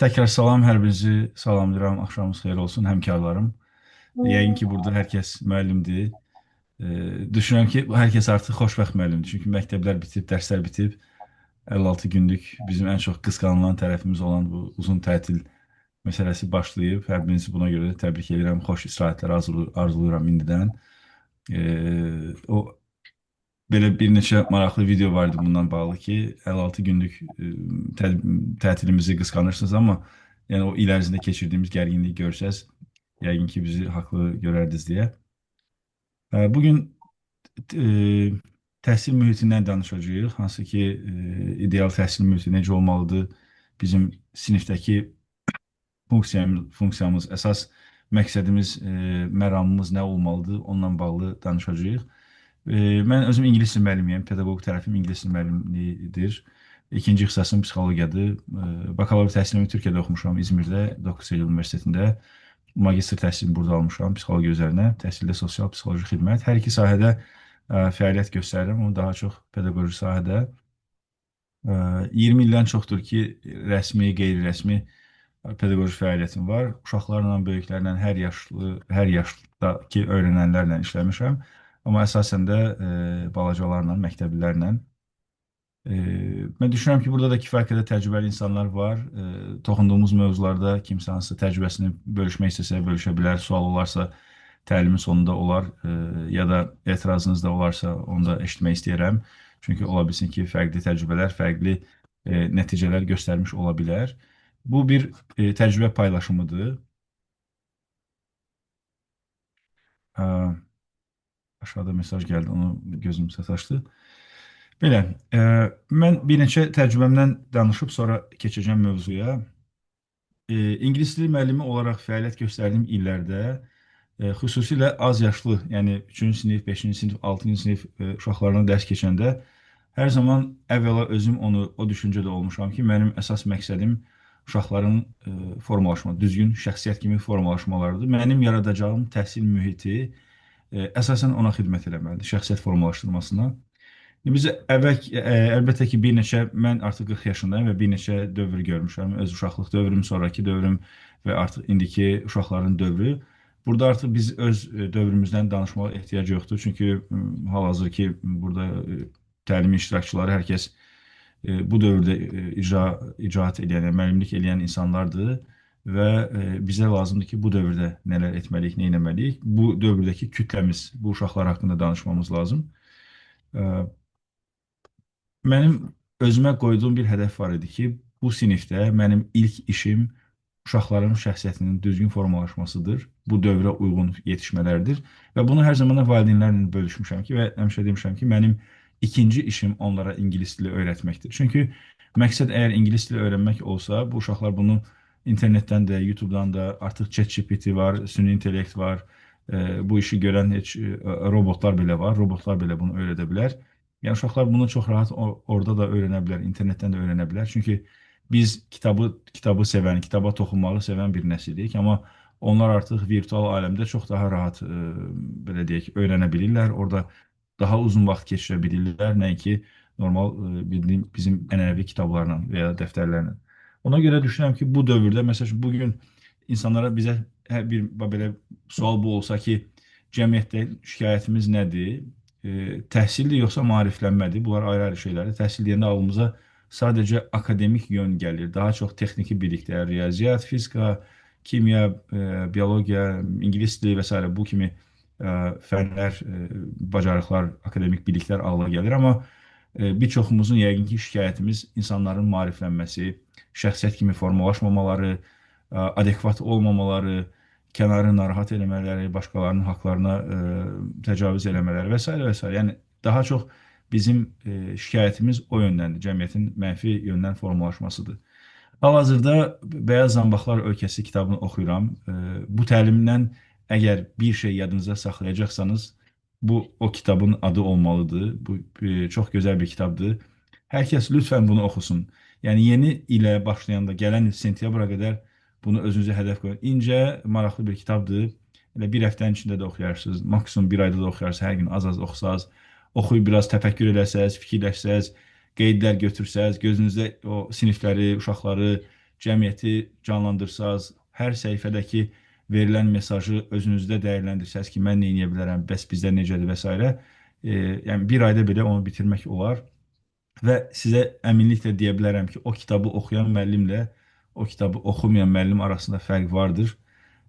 Təkrar salam, hər birinizi salamlayıram. Axşamınız xeyir olsun, həmkarlarım. Yəqin ki, burada hər kəs müəllimdir. Düşünürəm ki, hər kəs artıq xoşbəxt müəllimdir. Çünki məktəblər bitib, dərslər bitib. 56 günlük bizim ən çox qısqanılan tərəfimiz olan bu uzun tətil məsələsi başlayıb. Hər birinizi buna görə də təbrik edirəm. Xoş istirahətlər arzulayıram indidən. O belə bir neçə maraqlı video vardı bundan bağlı ki, 56 günlük tətilimizi qısqanırsınız, amma yəni o il ərzində keçirdiyimiz gərginliyi görsəz, yəqin ki, bizi haqlı görərdiniz deyə. Bugün e, təhsil mühitindən danışacağıq. Hansı ki, ideal təhsil mühiti necə olmalıdır? Bizim sinifdəki funksiyamız, əsas məqsədimiz, məramımız nə olmalıdır? Onunla bağlı danışacağıq. Mən özüm ingilis dili müəllimiyəm. Pedaqoq tərəfim ingilis dili müəllimidir. İkinci ixtisasım psixologiyadır. Bakalavr təhsilimi Türkiyədə oxumuşam, İzmirdə, 9 Eylül Universitetində. Magistr təhsilimi burada almışam, psixologiya üzərinə. Təhsildə sosial psixoloji xidmət. Hər iki sahədə fəaliyyət göstərirəm, amma daha çox pedaqoji sahədə. 20 ildən çoxdur ki, rəsmi, qeyri-rəsmi pedaqoji fəaliyyətim var. Uşaqlarla, böyüklərlə, hər yaşdakı öyrənənlərlə işləmişəm. Amma əsasən də balacalarla, məktəblilərlə. Mən düşünürəm ki, burada da kifayət qədər təcrübəli insanlar var. Toxunduğumuz mövzularda kimsə hansı təcrübəsini bölüşmək istəsə, bölüşə bilər. Sual olarsa, təlimin sonunda olar, ya da etirazınız da olarsa, onu da eşitmək istəyərəm. Çünki ola bilsin ki, fərqli təcrübələr, fərqli nəticələr göstərmiş ola bilər. Bu bir təcrübə paylaşımıdır. Aşağıda mesaj gəldi, onu gözüm sataşdı. Belə, mən bir neçə təcrübəmdən danışıb sonra keçəcəm mövzuya. İngilis dili müəllimi olaraq fəaliyyət göstərdiyim illərdə xüsusilə az yaşlı, yəni 3-cü sinif, 5-ci sinif, 6-cı sinif uşaqlarına dərs keçəndə hər zaman əvvəla özüm o düşüncədə olmuşam ki, mənim əsas məqsədim uşaqların düzgün şəxsiyyət kimi formalaşmalarıdır. Mənim yaradacağım təhsil mühiti əsasən ona xidmət eləməlidir, şəxsiyyət formalaşdırmasına. Biz əlbəttə ki, mən artıq 40 yaşındayım və bir neçə dövr görmüşəm. Öz uşaqlıq dövrüm, sonraki dövrüm və artıq indiki uşaqların dövrü. Burada artıq biz öz dövrümüzdən danışmağa ehtiyac yoxdur. Çünki hal-hazır ki, burada təlim iştirakçıları hər kəs bu dövrdə icraat edən, müəllimlik edən insanlardır və bizə lazımdır ki, bu dövrdə nələr etməliyik, nə etməliyik? Bu dövrdəki kütləmiz, bu uşaqlar haqqında danışmamız lazım. Mənim özümə qoyduğum bir hədəf var idi ki, bu sinifdə mənim ilk işim uşaqların şəxsiyyətinin düzgün formalaşmasıdır. Bu dövrə uyğun yetişmələrdir. Və bunu hər zaman da valideynlərlə bölüşmüşəm ki, və həmişə demişəm ki, mənim ikinci işim onlara ingilis dili öyrətməkdir. Çünki məqsəd əgər ingilis dili öyrənmək olsa, bu uşaqlar bunu internetdən də, YouTube-dan da, artıq ChatGPT var, süni intellekt var, bu işi görən robotlar belə var, robotlar belə bunu öyrədə bilər. Yəni uşaqlar bunu çox rahat orada da öyrənə bilər, internetdən də öyrənə bilər. Çünki biz kitabı sevən, kitaba toxunmağı sevən bir nəsildik, amma onlar artıq virtual aləmdə çox daha rahat belə deyək, öyrənə bilirlər. Orada daha uzun vaxt keçirə bilirlər, nəinki normal bizim ənənəvi kitablarla və ya dəftərlərlə. Ona görə düşünürəm ki, bu dövrdə məsələn bu gün insanlara bizə hər bir belə sual bu olsa ki, cəmiyyətdə şikayətimiz nədir? Təhsildir yoxsa maariflənmədir? Bunlar ayrı-ayrı şeylərdir. Təhsil deyəndə ağlımıza sadəcə akademik yön gəlir. Daha çox texniki biliklər, riyaziyyat, fizika, kimya, biologiya, ingilis dili və s. bu kimi fənlər, bacarıqlar, akademik biliklər ağla gəlir. Amma bir çoxumuzun yəqin ki, şikayətimiz insanların maariflənməsi, şəxsiyyət kimi formalaşmamaları, adekvat olmamaları, kənarı narahat eləmələri, başqalarının haqlarına təcavüz eləmələri və s. və s. Yəni, daha çox bizim şikayətimiz o yöndəndir, cəmiyyətin mənfi yöndən formalaşmasıdır. Hal-hazırda Bəyaz Zanbaqlar Ölkəsi kitabını oxuyuram. Bu təlimdən əgər bir şey yadınıza saxlayacaqsanız, bu o kitabın adı olmalıdır. Bu çox gözəl bir kitabdır. Hər kəs lütfən bunu oxusun. Yəni, yeni ilə başlayanda, gələn il sentyabra qədər bunu özünüzə hədəf qoyun. İncə, maraqlı bir kitabdır. Elə bir həftənin içində də oxuyarsınız. Maksimum bir ayda da oxuyarsınız. Hər gün az-az oxusaz. Oxuyub biraz təfəkkür eləsəz, fikirləşsəz, qeydlər götürsəz, gözünüzdə o sinifləri, uşaqları, cəmiyyəti canlandırsaz, hər səhifədəki verilən mesajı özünüzdə dəyərləndirsəz ki, mən nə edə bilərəm, bəs bizdə necədir və s. Yəni bir ayda belə onu bitirmək olar. Və sizə əminliklə deyə bilərəm ki, o kitabı oxuyan müəllimlə o kitabı oxumayan müəllim arasında fərq vardır.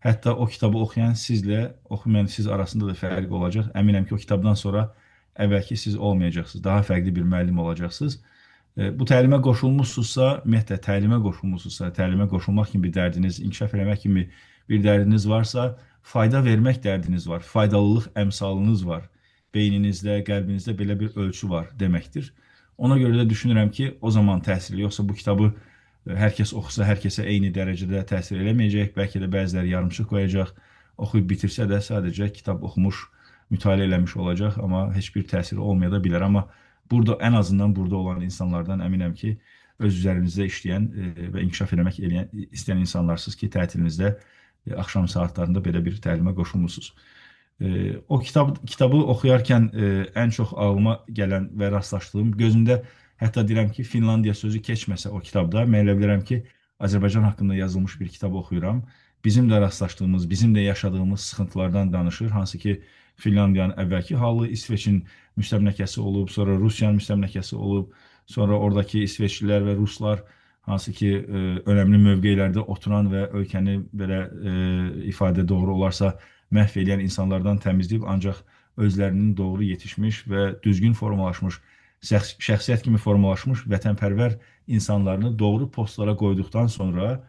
Hətta o kitabı oxuyan sizlə oxumayan siz arasında da fərq olacaq. Əminəm ki, o kitabdan sonra əvvəlki siz olmayacaqsınız. Daha fərqli bir müəllim olacaqsınız. Bu təlimə qoşulmuşsunuzsa, ümumiyyətlə təlimə qoşulmuşsunuzsa, təlimə qoşulmaq kimi bir dərdiniz, inkişaf eləmək kimi bir dərdiniz varsa, fayda vermək dərdiniz var, faydalılıq əmsalınız var. Beyninizdə, qəlbinizdə belə bir ölçü var deməkdir. Ona görə də düşünürəm ki, o zaman təsirli. Yoxsa bu kitabı hər kəs oxusa, hər kəsə eyni dərəcədə təsir eləməyəcək. Bəlkə də bəziləri yarımçıq qoyacaq. Oxuyub bitirsə də sadəcə kitab oxumuş, mütaliə eləmiş olacaq, amma heç bir təsiri olmaya da bilər. Amma burada ən azından burada olan insanlardan əminəm ki, öz üzərinizdə işləyən və inkişaf eləmək istəyən insanlarsınız ki, tətilinizdə axşam saatlarında belə bir təlimə qoşulmusunuz. O kitabı oxuyarkən ən çox ağlıma gələn və rastlaşdığım, gözümdə hətta deyirəm ki, Finlandiya sözü keçməsə o kitabda, mən elə bilirəm ki, Azərbaycan haqqında yazılmış bir kitab oxuyuram. Bizim də rastlaşdığımız, bizim də yaşadığımız sıxıntılardan danışır. Hansı ki, Finlandiyanın əvvəlki halı, İsveçin müstəmləkəsi olub, sonra Rusiyanın müstəmləkəsi olub, sonra oradakı İsveçlilər və Ruslar hansı ki, önəmli mövqelərdə oturan və ölkəni belə ifadə doğru olarsa, məhv edən insanlardan təmizləyib, ancaq özlərinin doğru yetişmiş və düzgün formalaşmış, şəxsiyyət kimi formalaşmış vətənpərvər insanlarını doğru postlara qoyduqdan sonra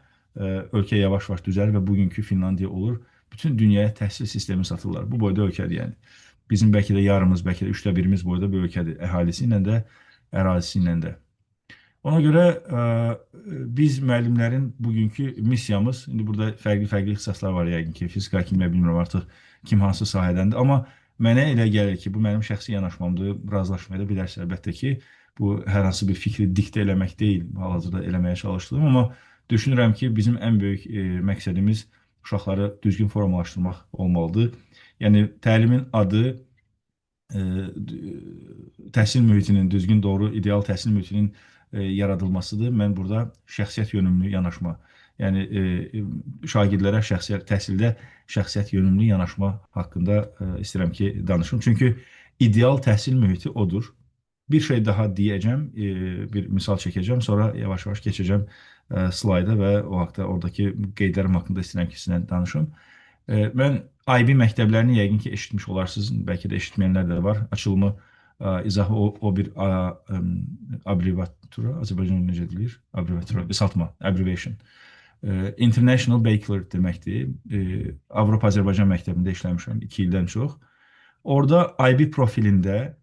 ölkə yavaş-yavaş düzəlir və bugünkü Finlandiya olur. Bütün dünyaya təhsil sistemi satırlar. Bu boyda ölkədir yəni. Bizim bəlkə də yarımız, bəlkə də 1/3 boyda bir ölkədir. Əhalisi ilə də, ərazisi ilə də. Ona görə biz müəllimlərin bugünkü missiyamız, indi burada fərqli ixtisaslar var yəqin ki, fizika, kimya bilmirəm artıq kim hansı sahədəndir, amma mənə elə gəlir ki, bu mənim şəxsi yanaşmamdır, razılaşmaya da bilərsiniz əlbəttə ki, bu hər hansı bir fikri diktə eləmək deyil, hal-hazırda eləməyə çalışdığım, amma düşünürəm ki, bizim ən böyük məqsədimiz uşaqları düzgün formalaşdırmaq olmalıdır. Yəni, təlimin adı təhsil mühitinin, düzgün, doğru, ideal təhsil mühitinin yaradılmasıdır. Mən burada şəxsiyyət yönümlü yanaşma, yəni şagirdlərə təhsildə şəxsiyyət yönümlü yanaşma haqqında istəyirəm ki, danışım. Çünki ideal təhsil mühiti odur. Bir şey daha deyəcəm, bir misal çəkəcəm, sonra yavaş-yavaş keçəcəm slayda və o haqda oradakı qeydlərim haqqında istəyirəm ki, sizinlə danışım. Mən IB məktəblərini yəqin ki, eşitmiş olarsınız, bəlkə də eşitməyənlər də var. Açılımı, izahı o bir abbreviatura, Azərbaycan necə deyilir? Abbreviatura, qısaltma, abbreviation. International Baccalaureate deməkdir. Avropa Azərbaycan məktəbində işləmişəm 2 ildən çox. Orada IB profilində,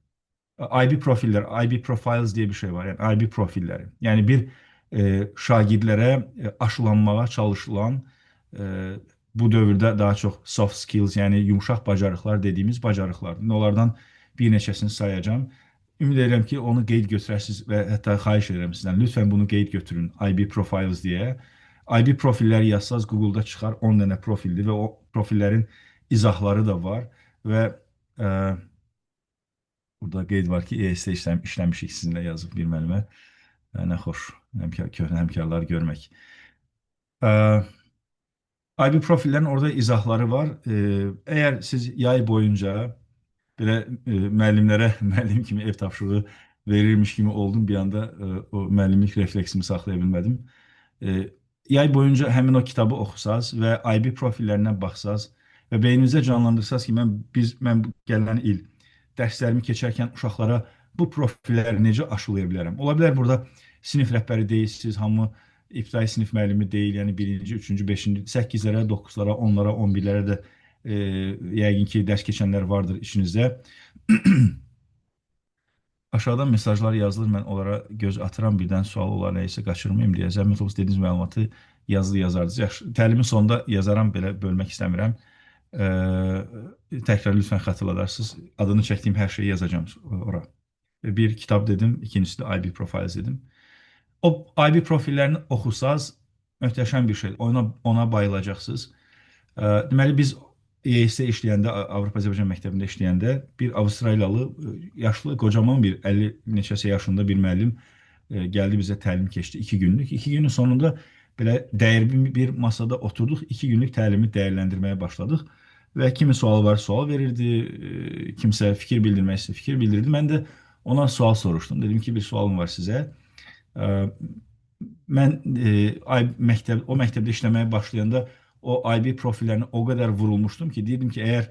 IB profillər, IB profiles deyə bir şey var, yəni IB profilləri. Yəni bir şagirdlərə aşılanmağa çalışılan, bu dövrdə daha çox soft skills, yəni yumuşaq bacarıqlar dediyimiz bacarıqlardır. Onlardan bir neçəsini sayacağım. Ümid edirəm ki, onu qeyd götürəsiniz və hətta xahiş edirəm sizdən, lütfən bunu qeyd götürün, IB profiles deyə. IB profilləri yazsaz Google-da çıxar 10 dənə profildir və o profillərin izahları da var və burada qeyd var ki, ES-də işləmişik sizinlə yazıb bir müəllimə. Nə xoş, köhnə həmkarları görmək. IB profillərin orada izahları var. Əgər siz yay boyunca belə müəllimlərə müəllim kimi ev tapşırığı verirmiş kimi oldum, bir anda o müəllimlik refleksimi saxlaya bilmədim. Yay boyunca həmin o kitabı oxusaz və IB profillərinə baxsaz və beyninizdə canlandırsaz ki, mən gələn il dərslərimi keçərkən uşaqlara bu profilləri necə aşılaya bilərəm? Ola bilər burada sinif rəhbəri deyilsiniz, hamı ibtidai sinif müəllimi deyil, yəni 1-ci, 3-cü, 5-ci, 8-lərə, 9-lara, 10-lara, 11-lərə də yəqin ki, dərs keçənlər vardır içinizdə. Aşağıdan mesajlar yazılır, mən onlara göz atıram, birdən sual olar, neysə qaçırmayayım deyə. Zəhmət olsun dediyiniz məlumatı yazılı yazardınız. Yaxşı, təlimin sonunda yazaram, belə bölmək istəmirəm. Təkrar lütfən xatırladarsınız. Adını çəkdiyim hər şeyi yazacağım ora. Bir kitab dedim, ikincisi də IB Profiles dedim. O IB profillərini oxusaz, möhtəşəm bir şey, ona bayılacaqsınız. Deməli, biz ES-də işləyəndə, Avropa Azərbaycan məktəbində işləyəndə bir Avustraliyalı, yaşlı, qocaman bir 50 neçəsə yaşında bir müəllim gəldi bizə təlim keçdi 2 günlük. 2 günün sonunda belə dəyərli bir masada oturduq, 2 günlük təlimi dəyərləndirməyə başladıq və kimi sual var, sual verirdi, kimsə fikir bildirmək istəyir, fikir bildirdi. Mən də ona sual soruşdum. Dedim ki, bir sualım var sizə. E, Mən o məktəbdə işləməyə başlayanda o IB profillərinə o qədər vurulmuşdum ki, deyirdim ki, əgər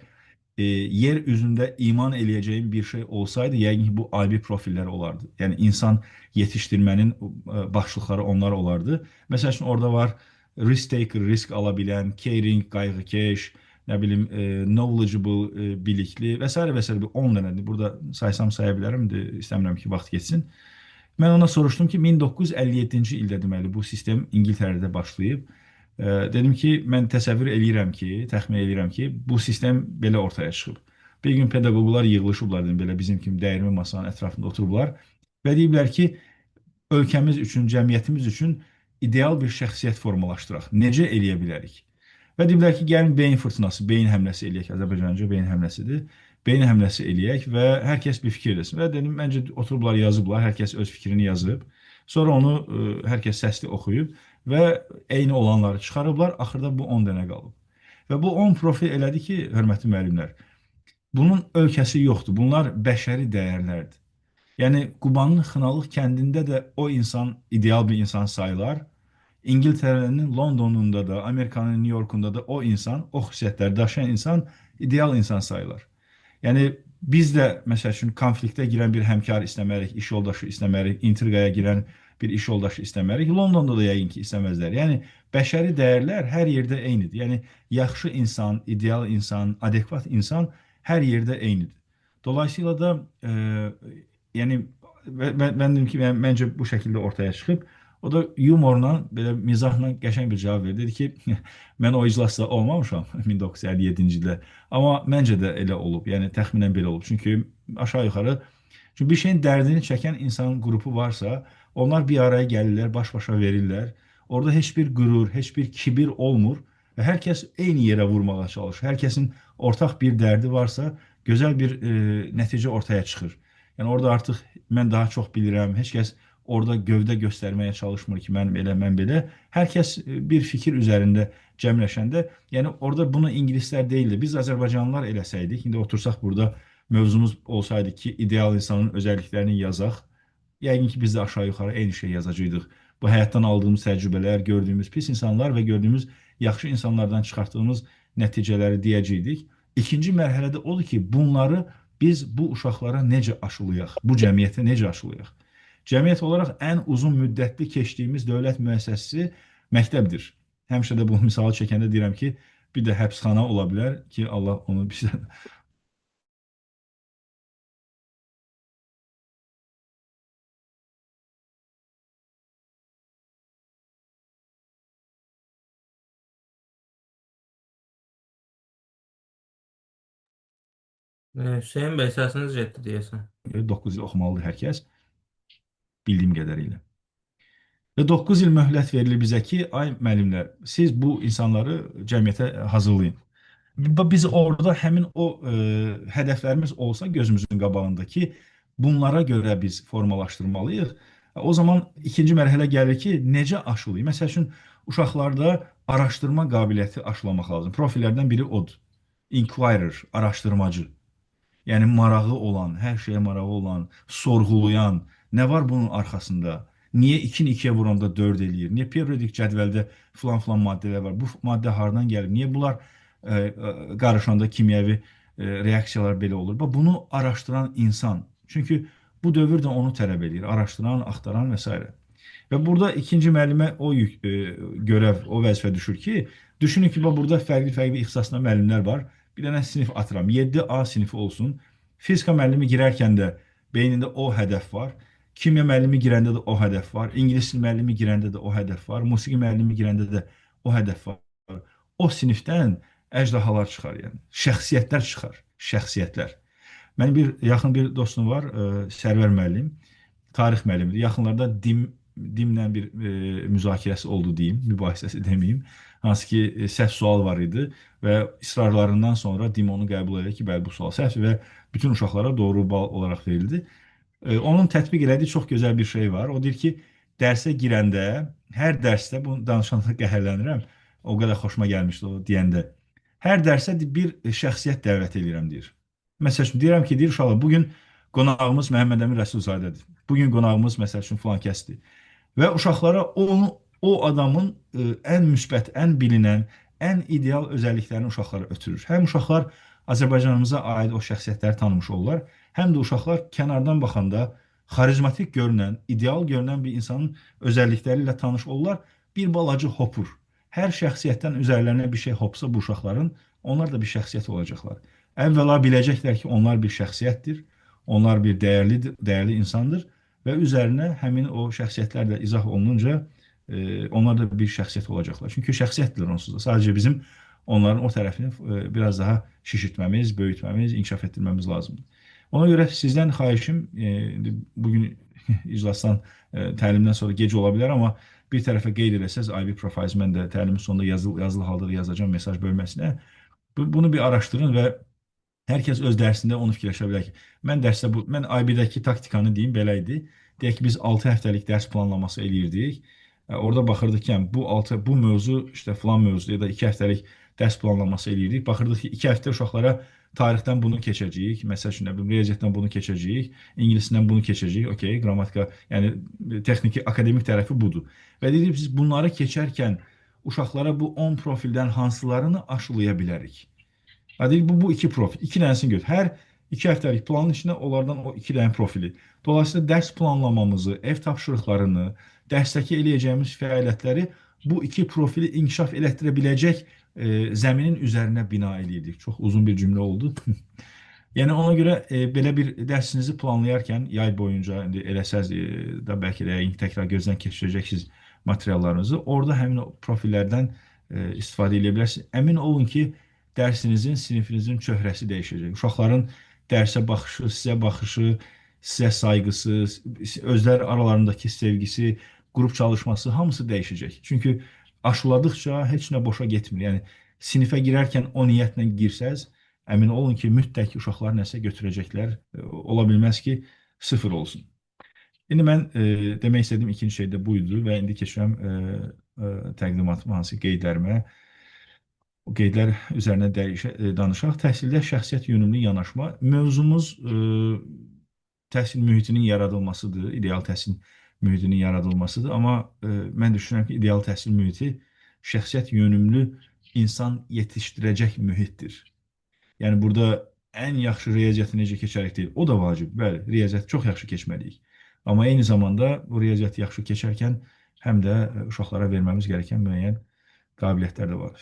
yer üzündə iman eləyəcəyim bir şey olsaydı, yəqin ki, bu IB profilləri olardı. Yəni insan yetişdirmənin başlıqları onlar olardı. Məsəl üçün orada var risk taker, risk ala bilən, caring, qayğıkeş, nə bilim, knowledgeable, bilikli və s. və s. bir 10 dənədir. Burada saysam saya bilərəm, istəmirəm ki, vaxt geçsin. Mən ona soruşdum ki, 1957-ci ildə deməli bu sistem İngiltərədə başlayıb. Dedim ki, mən təsəvvür eləyirəm ki, təxmin eləyirəm ki, bu sistem belə ortaya çıxıb. Bir gün pedaqoqlar yığılışıblar, dedim, belə bizim kimi dəyirmi masanın ətrafında oturublar və deyiblər ki, ölkəmiz üçün, cəmiyyətimiz üçün ideal bir şəxsiyyət formalaşdıraq. Necə eləyə bilərik? Və deyiblər ki, gəlin beyin fırtınası, beyin həmləsi eləyək. Azərbaycanca beyin həmləsidir. Beyin həmləsi eləyək və hər kəs bir fikir desin. Və dedim, məncə oturublar, yazıblar, hər kəs öz fikrini yazıb. Sonra onu hər kəs səsli oxuyub və eyni olanları çıxarıblar. Axırda bu 10 dənə qalıb. Və bu 10 profil elədi ki, hörmətli müəllimlər, bunun ölkəsi yoxdur. Bunlar bəşəri dəyərlərdir. Yəni Qubanın Xınalıq kəndində də o insan ideal bir insan sayılar. İngiltərənin Londonunda da, Amerikanın New Yorkunda da o insan, o xüsusiyyətləri daşıyan insan ideal insan sayılır. Yəni biz də məsəl üçün konfliktə girən bir həmkar istəmərik, iş yoldaşı istəmərik, intriqaya girən bir iş yoldaşı istəmərik. Londonda da yəqin ki, istəməzlər. Yəni bəşəri dəyərlər hər yerdə eynidir. Yəni yaxşı insan, ideal insan, adekvat insan hər yerdə eynidir. Dolayısıyla da yəni mən dedim ki, məncə bu şəkildə ortaya çıxıb. O da yumorla, belə mizahla qəşəng bir cavab verdi. Dedi ki, mən o iclasda olmamışam 1957-ci ildə. Amma məncə də elə olub. Yəni təxminən belə olub. Çünki aşağı yuxarı çünki bir şeyin dərdini çəkən insan qrupu varsa, onlar bir araya gəlirlər, baş-başa verirlər. Orada heç bir qürur, heç bir kibir olmur və hər kəs eyni yerə vurmağa çalışır. Hər kəsin ortaq bir dərdi varsa, gözəl bir nəticə ortaya çıxır. Yəni orada artıq mən daha çox bilirəm. Heç kəs orada gövdə göstərməyə çalışmır ki, mən belə, mən belə. Hər kəs bir fikir üzərində cəmləşəndə, yəni orada bunu ingilislər deyildi. Biz Azərbaycanlılar eləsəydik, indi otursaq burada mövzumuz olsaydı ki, ideal insanın özəlliklərini yazaq, yəqin ki, biz də aşağı yuxarı eyni şey yazacaqdıq. Bu həyatdan aldığımız təcrübələr, gördüyümüz pis insanlar və gördüyümüz yaxşı insanlardan çıxartdığımız nəticələri deyəcəkdik. İkinci mərhələdə odur ki, bunları biz bu uşaqlara necə aşılayaq, bu cəmiyyətə necə aşılayaq? Cəmiyyət olaraq ən uzun müddətli keçdiyimiz dövlət müəssisəsi məktəbdir. Həmişə də bu misalı çəkəndə deyirəm ki, bir də həbsxana ola bilər ki, Allah onu bizdən. Hüseyin bəy, səsiniz getdi deyəsən. 9 il oxumalıdır hər kəs, bildiyim qədərilə. Və 9 il möhlət verilir bizə ki, ay müəllimlər, siz bu insanları cəmiyyətə hazırlayın. Biz orada həmin o hədəflərimiz olsa gözümüzün qabağında ki, bunlara görə biz formalaşdırmalıyıq. O zaman ikinci mərhələ gəlir ki, necə aşılayıq? Məsəl üçün, uşaqlarda araşdırma qabiliyyəti aşılamaq lazım. Profillərdən biri odur. Inquirer, araşdırmacı. Yəni marağı olan, hər şeyə marağı olan, sorğulayan, nə var bunun arxasında? Niyə 2-ni 2-yə vuranda 4 eləyir? Niyə periodik cədvəldə filan maddələr var? Bu maddə hardan gəlir? Niyə bunlar qarışanda kimyəvi reaksiyalar belə olur? Bunu araşdıran insan. Çünki bu dövr də onu tələb edir. Araşdıran, axtaran və s. Və burada ikinci müəllimə o görəv, o vəzifə düşür ki, düşünün ki, burada fərqli-fərqli ixtisasda müəllimlər var. Bir dənə sinif atıram. 7A sinifi olsun. Fizika müəllimi girərkən də beynində o hədəf var. Kimya müəllimi girəndə də o hədəf var. İngilis müəllimi girəndə də o hədəf var. Musiqi müəllimi girəndə də o hədəf var. O sinifdən əjdahalar çıxar, yəni. Şəxsiyyətlər çıxar. Şəxsiyyətlər. Mənim bir yaxın bir dostum var, Sərvər müəllim. Tarix müəllimidir. Yaxınlarda dimlə bir müzakirəsi oldu deyim, mübahisəsi deməyim. Hansı ki, səhv sual var idi və israrlarından sonra dim onu qəbul edir ki, bəli, bu sual səhvdir və bütün uşaqlara doğru bal olaraq verildi. Onun tətbiq elədiyi çox gözəl bir şey var. O deyir ki, dərsə girəndə, hər dərsdə bunu danışanda qəhərlənirəm. O qədər xoşuma gəlmişdi o deyəndə. Hər dərsə bir şəxsiyyət dəvət edirəm deyir. Məsəl üçün deyirəm ki, deyir uşaqlar, bu gün qonağımız Məhəmməd Əmin Rəsulzadədir. Bu gün qonağımız məsəl üçün filan kəsdir. Və uşaqlara o adamın ən müsbət, ən bilinən, ən ideal özəlliklərini uşaqlara ötürür. Həm uşaqlar Azərbaycanımıza aid o şəxsiyyətləri tanımış olurlar, həm də uşaqlar kənardan baxanda xarizmatik görünən, ideal görünən bir insanın özəllikləri ilə tanış olurlar. Bir balaca hopur. Hər şəxsiyyətdən üzərlərinə bir şey hopsa bu uşaqların, onlar da bir şəxsiyyət olacaqlar. Əvvəla biləcəklər ki, onlar bir şəxsiyyətdir, onlar bir dəyərli insandır və üzərinə həmin o şəxsiyyətlər də izah olununca onlar da bir şəxsiyyət olacaqlar. Çünki şəxsiyyətdirlər onsuz da. Sadəcə bizim onların o tərəfini biraz daha şişirtməmiz, böyütməmiz, inkişaf etdirməmiz lazımdır. Ona görə sizdən xahişim, bugün iclasdan, təlimdən sonra gec ola bilər, amma bir tərəfə qeyd edəsəz, IB Profiles mən də təlimin sonunda yazılı halda da yazacağım mesaj bölməsinə. Bunu bir araşdırın və hər kəs öz dərsində onu fikirləşə bilər ki, mən IB-dəki taktikanı deyim, belə idi. Deyək ki, biz 6 həftəlik dərs planlaması eləyirdik. Orada baxırdıq ki, yəni bu mövzu işte filan mövzu ya da 2 həftəlik dərs planlaması eləyirdik. Baxırdıq ki, 2 həftə uşaqlara tarixdən bunu keçəcəyik, məsəl üçün riyaziyyatdan bunu keçəcəyik, ingilisdən bunu keçəcəyik, okey, qrammatika, yəni texniki, akademik tərəfi budur. Və dedik biz bunları keçərkən uşaqlara bu 10 profildən hansılarını aşılaya bilərik? Hadi bu iki profil, iki dənəsini götür. Hər 2 həftəlik planın içində onlardan o 2 dənə profili. Dolayısıyla dərs planlamamızı, ev tapşırıqlarını, dərsdəki eləyəcəyimiz fəaliyyətləri bu 2 profili inkişaf elətdirə biləcək zəminin üzərinə bina edirdik. Çox uzun bir cümlə oldu. Yəni ona görə belə bir dərsinizi planlayarkən yay boyunca indi eləsəz da bəlkə də təkrar gözdən keçirəcəksiniz materiallarınızı. Orada həmin o profillərdən istifadə edə bilərsiniz. Əmin olun ki, dərsinizin, sinifinizin çöhrəsi dəyişəcək. Uşaqların dərsə baxışı, sizə sayğısı, özlər aralarındakı sevgisi, qrup çalışması hamısı dəyişəcək. Çünki aşıladıkça heç nə boşa getmir. Yəni sinifə girərkən o niyyətlə girsəz, əmin olun ki, mütləq uşaqlar nəsə götürəcəklər. Ola bilməz ki, sıfır olsun. İndi mən demək istədiyim ikinci şey də buydu və indi keçirəm təqdimatım hansı qeydlərimə. O qeydlər üzərində danışaq. Təhsildə şəxsiyyət yönümlü yanaşma. Mövzumuz təhsil mühitinin yaradılmasıdır, ideal təhsil mühitinin yaradılmasıdır. Amma mən düşünürəm ki, ideal təhsil mühiti şəxsiyyət yönümlü insan yetişdirəcək mühitdir. Yəni burada ən yaxşı riyaziyyatı necə keçərək deyil. O da vacib. Bəli, riyaziyyatı çox yaxşı keçməliyik. Amma eyni zamanda bu riyaziyyatı yaxşı keçərkən həm də uşaqlara verməmiz gerəkən müəyyən qabiliyyətlər də var.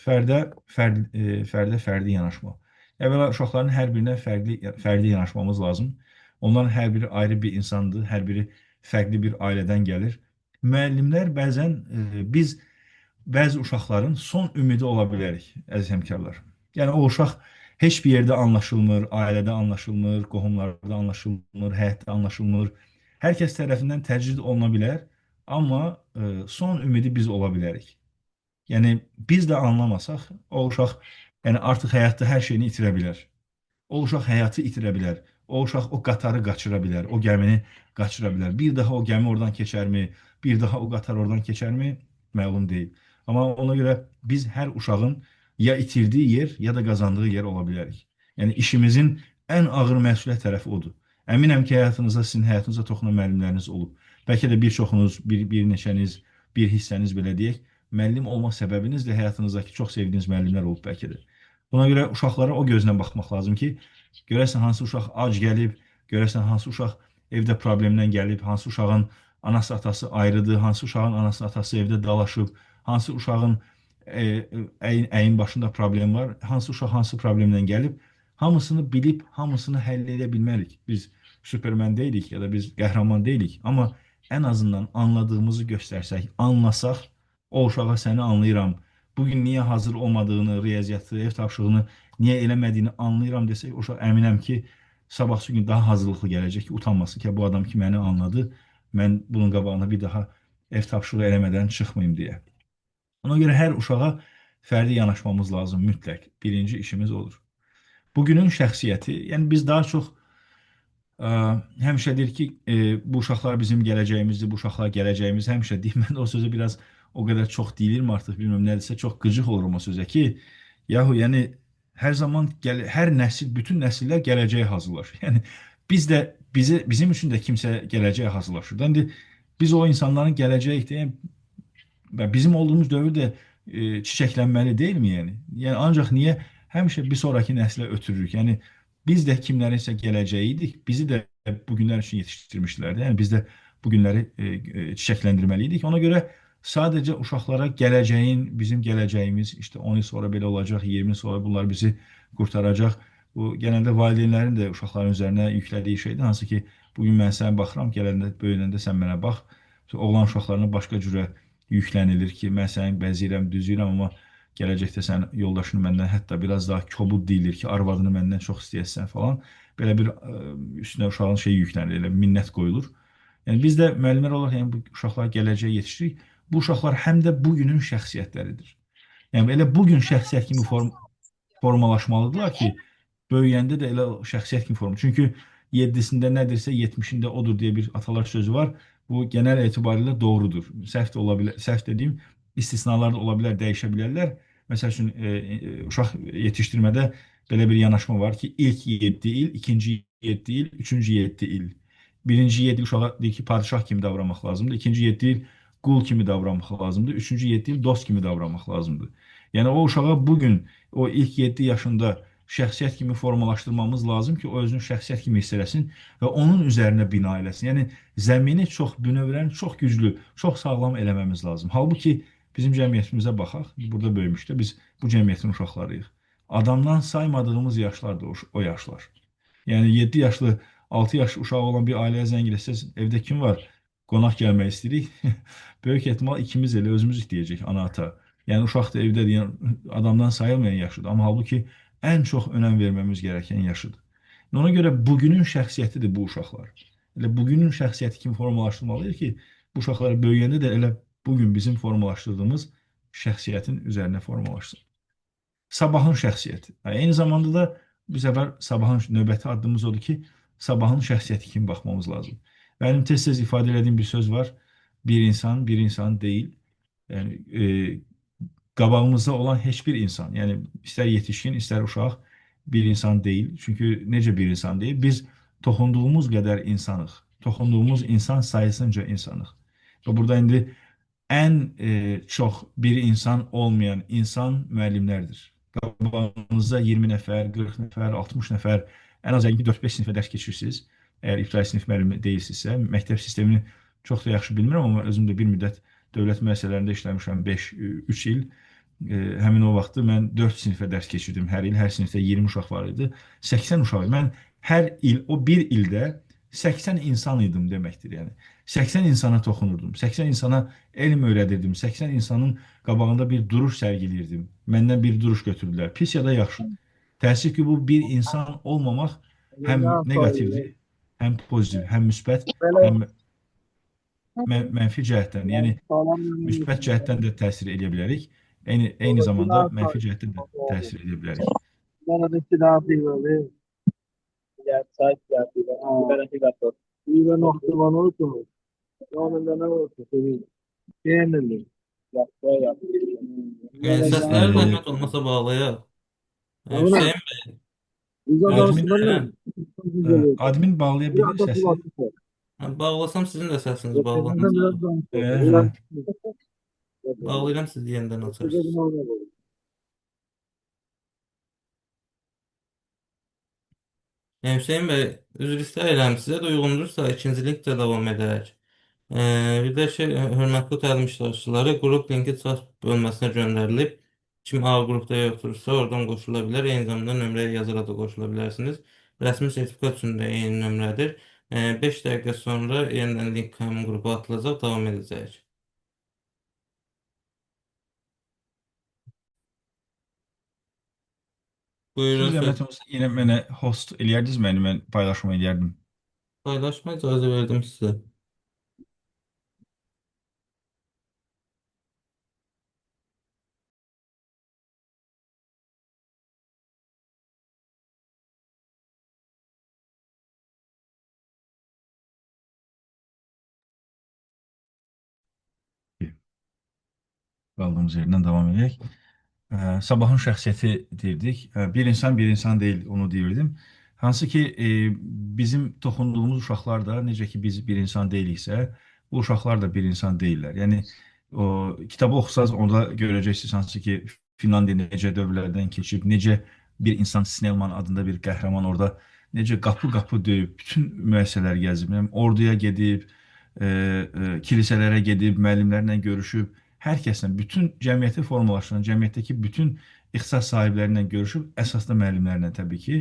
Fərdi yanaşma. Əvvəla uşaqların hər birinə fərdi yanaşmamız lazım. Onların hər biri ayrı bir insandır, hər biri fərqli bir ailədən gəlir. Müəllimlər bəzən biz bəzi uşaqların son ümidi ola bilərik, əziz həmkarlar. Yəni o uşaq heç bir yerdə anlaşılmır, ailədə anlaşılmır, qohumlarda anlaşılmır, həyatda anlaşılmır. Hər kəs tərəfindən təcrid oluna bilər, amma son ümidi biz ola bilərik. Yəni biz də anlamasaq, o uşaq yəni artıq həyatda hər şeyini itirə bilər. O uşaq həyatı itirə bilər. O uşaq o qatarı qaçıra bilər, o gəmini qaçıra bilər. Bir daha o gəmi oradan keçərmi, bir daha o qatar oradan keçərmi, məlum deyil. Amma ona görə biz hər uşağın ya itirdiyi yer, ya da qazandığı yer ola bilərik. Yəni işimizin ən ağır məsuliyyət tərəfi odur. Əminəm ki, sizin həyatınıza toxunan müəllimləriniz olub. Bəlkə də bir çoxunuz, bir neçəniz, bir hissəniz belə deyək, müəllim olma səbəbiniz də həyatınızdakı çox sevdiyiniz müəllimlər olub bəlkə də. Buna görə uşaqlara o gözlə baxmaq lazım ki, görəsən hansı uşaq ac gəlib, görəsən hansı uşaq evdə problemdən gəlib, hansı uşağın anası atası ayrıdır, hansı uşağın anası atası evdə dalaşıb, hansı uşağın əyin başında problem var, hansı uşaq hansı problemdən gəlib, hamısını bilib, hamısını həll edə bilmərik. Biz Superman deyilik ya da biz qəhrəman deyilik, amma ən azından anladığımızı göstərsək, anlasaq, o uşağa səni anlayıram, bugün niyə hazır olmadığını, riyaziyyatı, ev tapşırığını niyə eləmədiyini anlayıram desək, o uşaq əminəm ki, sabahsı gün daha hazırlıqlı gələcək ki, utanmasın ki, bu adam ki, məni anladı, mən bunun qabağına bir daha ev tapşırığı eləmədən çıxmayayım deyə. Ona görə hər uşağa fərdi yanaşmamız lazım, mütləq. Birinci işimiz olur. Bugünün şəxsiyyəti, yəni biz daha çox Ə, həmişə deyir ki, bu uşaqlar bizim gələcəyimizdir, bu uşaqlar gələcəyimiz. Həmişə deyir, mən də o sözü biraz o qədər çox deyilirmi artıq bilmirəm nədirsə, çox qıcıq olurum o sözə ki, yahu yəni hər zaman hər nəsil, bütün nəsillər gələcəyə hazırlaşır. Yəni biz də bizim üçün də kimsə gələcəyə hazırlaşır. İndi biz o insanların gələcəyə bizim olduğumuz dövrdə çiçəklənməli deyilmi yəni? Yəni ancaq niyə həmişə bir sonrakı nəslə ötürürük? Yəni biz də kimlərinsə gələcəyi idik. Bizi də bu günlər üçün yetişdirmişlərdi. Yəni biz də bu günləri çiçəkləndirməli idik. Ona görə sadəcə uşaqlara gələcəyin, bizim gələcəyimiz, işte 10 il sonra belə olacaq, 20 il sonra bunlar bizi qurtaracaq. Bu genəldə valideynlərin də uşaqların üzərinə yüklədiyi şeydir. Hansı ki, bugün mən sənə baxıram, gələndə, böyüyəndə sən mənə bax. Oğlan uşaqlarına başqa cürə yüklənilir ki, mən səni bəzəyirəm, düzüyürəm, amma gələcəkdə sən yoldaşını məndən hətta biraz daha kobud deyilir ki, arvadını məndən çox istəyəsən falan. Belə bir üstünə uşağın şey yüklənir, elə minnət qoyulur. Yəni biz də müəllimlər olaraq yəni bu uşaqları gələcəyə yetişdiririk. Bu uşaqlar həm də bugünün şəxsiyyətləridir. Yəni elə bugün şəxsiyyət kimi formalaşmalıdırlar ki, böyüyəndə də elə şəxsiyyət kimi form. Çünki 7-sində nədirsə 70-ində odur deyə bir atalar sözü var. Bu genel etibariyle doğrudur. Səhv də ola bilər, səhv dediyim istisnalar da ola bilər, dəyişə bilərlər. Məsəl üçün uşaq yetişdirmədə belə bir yanaşma var ki, ilk 7 il, ikinci 7 il, üçüncü 7 il. Birinci 7 il uşağa deyir ki, padişah kimi davranmaq lazımdır. İkinci 7 il qul kimi davranmaq lazımdır. Üçüncü 7 il dost kimi davranmaq lazımdır. Yəni o uşağa bugün o ilk 7 yaşında şəxsiyyət kimi formalaşdırmamız lazım ki, o özünü şəxsiyyət kimi hiss eləsin və onun üzərinə bina eləsin. Yəni zəmini çox bünövrəni çox güclü, çox sağlam eləməmiz lazım. Halbuki bizim cəmiyyətimizə baxaq, burada böyümüşdə biz bu cəmiyyətin uşaqlarıyıq. Adamdan saymadığımız yaşlardır o yaşlar. Yəni 7 yaşlı, 6 yaş uşağı olan bir ailəyə zəng etsəz, evdə kim var? Qonaq gəlmək istəyirik. Böyük ehtimal ikimiz elə özümüz deyəcək ana ata. Yəni uşaq da evdə deyən adamdan sayılmayan yaşıdır. Amma halbuki ən çox önəm verməmiz gərəkən yaşıdır. Ona görə bugünün şəxsiyyətidir bu uşaqlar. Elə bugünün şəxsiyyəti kimi formalaşdırmalıyıq ki, bu uşaqlar böyüyəndə də elə bugün bizim formalaşdırdığımız şəxsiyyətin üzərinə formalaşsın. Sabahın şəxsiyyəti. Eyni zamanda da bu səfər sabahın növbəti addımımız odur ki, sabahın şəxsiyyəti kimi baxmamız lazım. Mənim tez-tez ifadə etdiyim bir söz var. Bir insan deyil. Yəni qabağımızda olan heç bir insan, yəni istər yetişkin, istər uşaq bir insan deyil. Çünki necə bir insan deyil? Biz toxunduğumuz qədər insanıq. Toxunduğumuz insan sayısınca insanıq. Və burada indi ən çox bir insan olmayan insan müəllimlərdir. Qabağınızda 20 nəfər, 40 nəfər, 60 nəfər, ən az 4-5 sinifə dərs keçirsiniz. Əgər ibtidai sinif müəllimi deyilsinizsə, məktəb sistemini çox da yaxşı bilmirəm, amma özüm də bir müddət dövlət müəssisələrində işləmişəm 5-3 il. Həmin o vaxtı mən 4 sinifə dərs keçirdim hər il. Hər sinifdə 20 uşaq var idi. 80 uşaq. Mən hər il, o bir ildə 80 insan idim deməkdir. Yəni 80 insana toxunurdum. 80 insana elm öyrədirdim. 80 insanın qabağında bir duruş sərgiləyirdim. Məndən bir duruş götürdülər. Pis ya da yaxşı. Təəssüf ki, bu bir insan olmamaq həm neqativdir, həm pozitiv, həm müsbət, Böyle həm mənfi cəhətdən. Yəni sağlam müsbət yönetici. cəhətdən də təsir edə bilərik. Eyni zamanda Silah mənfi cəhətdən də təsir edə bilərik. bana da silah böyle. Ya sahip yapıyor. Ben de yapıyor. İyi ben nokta bana olsun. Yolunda ne olsun senin. Beğenildi. Yaptı yaptı. Böyle Səsləri yaptı. Ee, zəhmət olmasa bağlayaq. Ama Hüseyn biz admin adamsın bəy, lan. Güzel. admin bağlaya Bir bilir atası səsi. var. bağlasam sizin də səsiniz Geçenlerden bağlanacaq. biraz daha Hə. Bağlayıram, siz yenidən açarsınız. sonra. Yəni Hüseyn bəy, üzr istəyirəm, sizə də uyğundursa ikinciliklə davam edərək. Bir də hörmətli təlim iştirakçıları qrup linki chat bölməsinə göndərilib. Kim A qrupda yoxdursa oradan qoşula bilər. Eyni zamanda nömrəyə yazaraq da qoşula bilərsiniz. Rəsmi sertifikat üçün də eyni nömrədir. 5 dəqiqə sonra yenidən link həmin qrupa atılacaq, davam edəcək. Siz Buyurun, söz zəhmət olmasa yenə mənə host eləyərdiniz məni, mən paylaşma eləyərdim. paylaşma icazə verdim sizə. Qaldığımız yerdən davam edək. Sabahın şəxsiyyəti deyirdik. Bir insan deyil, onu deyirdim. Hansı ki, bizim toxunduğumuz uşaqlar da necə ki biz bir insan deyiliksə, bu uşaqlar da bir insan deyirlər. Yəni o kitabı oxusaz onda görəcəksiniz hansı ki Finlandiya necə dövrlərdən keçib, necə bir insan Snellman adında bir qəhrəman orada necə qapı-qapı döyüb, bütün müəssisələr gəzib, yəni orduya gedib, kilsələrə gedib, müəllimlərlə görüşüb, hər kəslə, bütün cəmiyyəti formalaşdıran, cəmiyyətdəki bütün ixtisas sahibləri ilə görüşüb, əsasda müəllimlərlə təbii ki,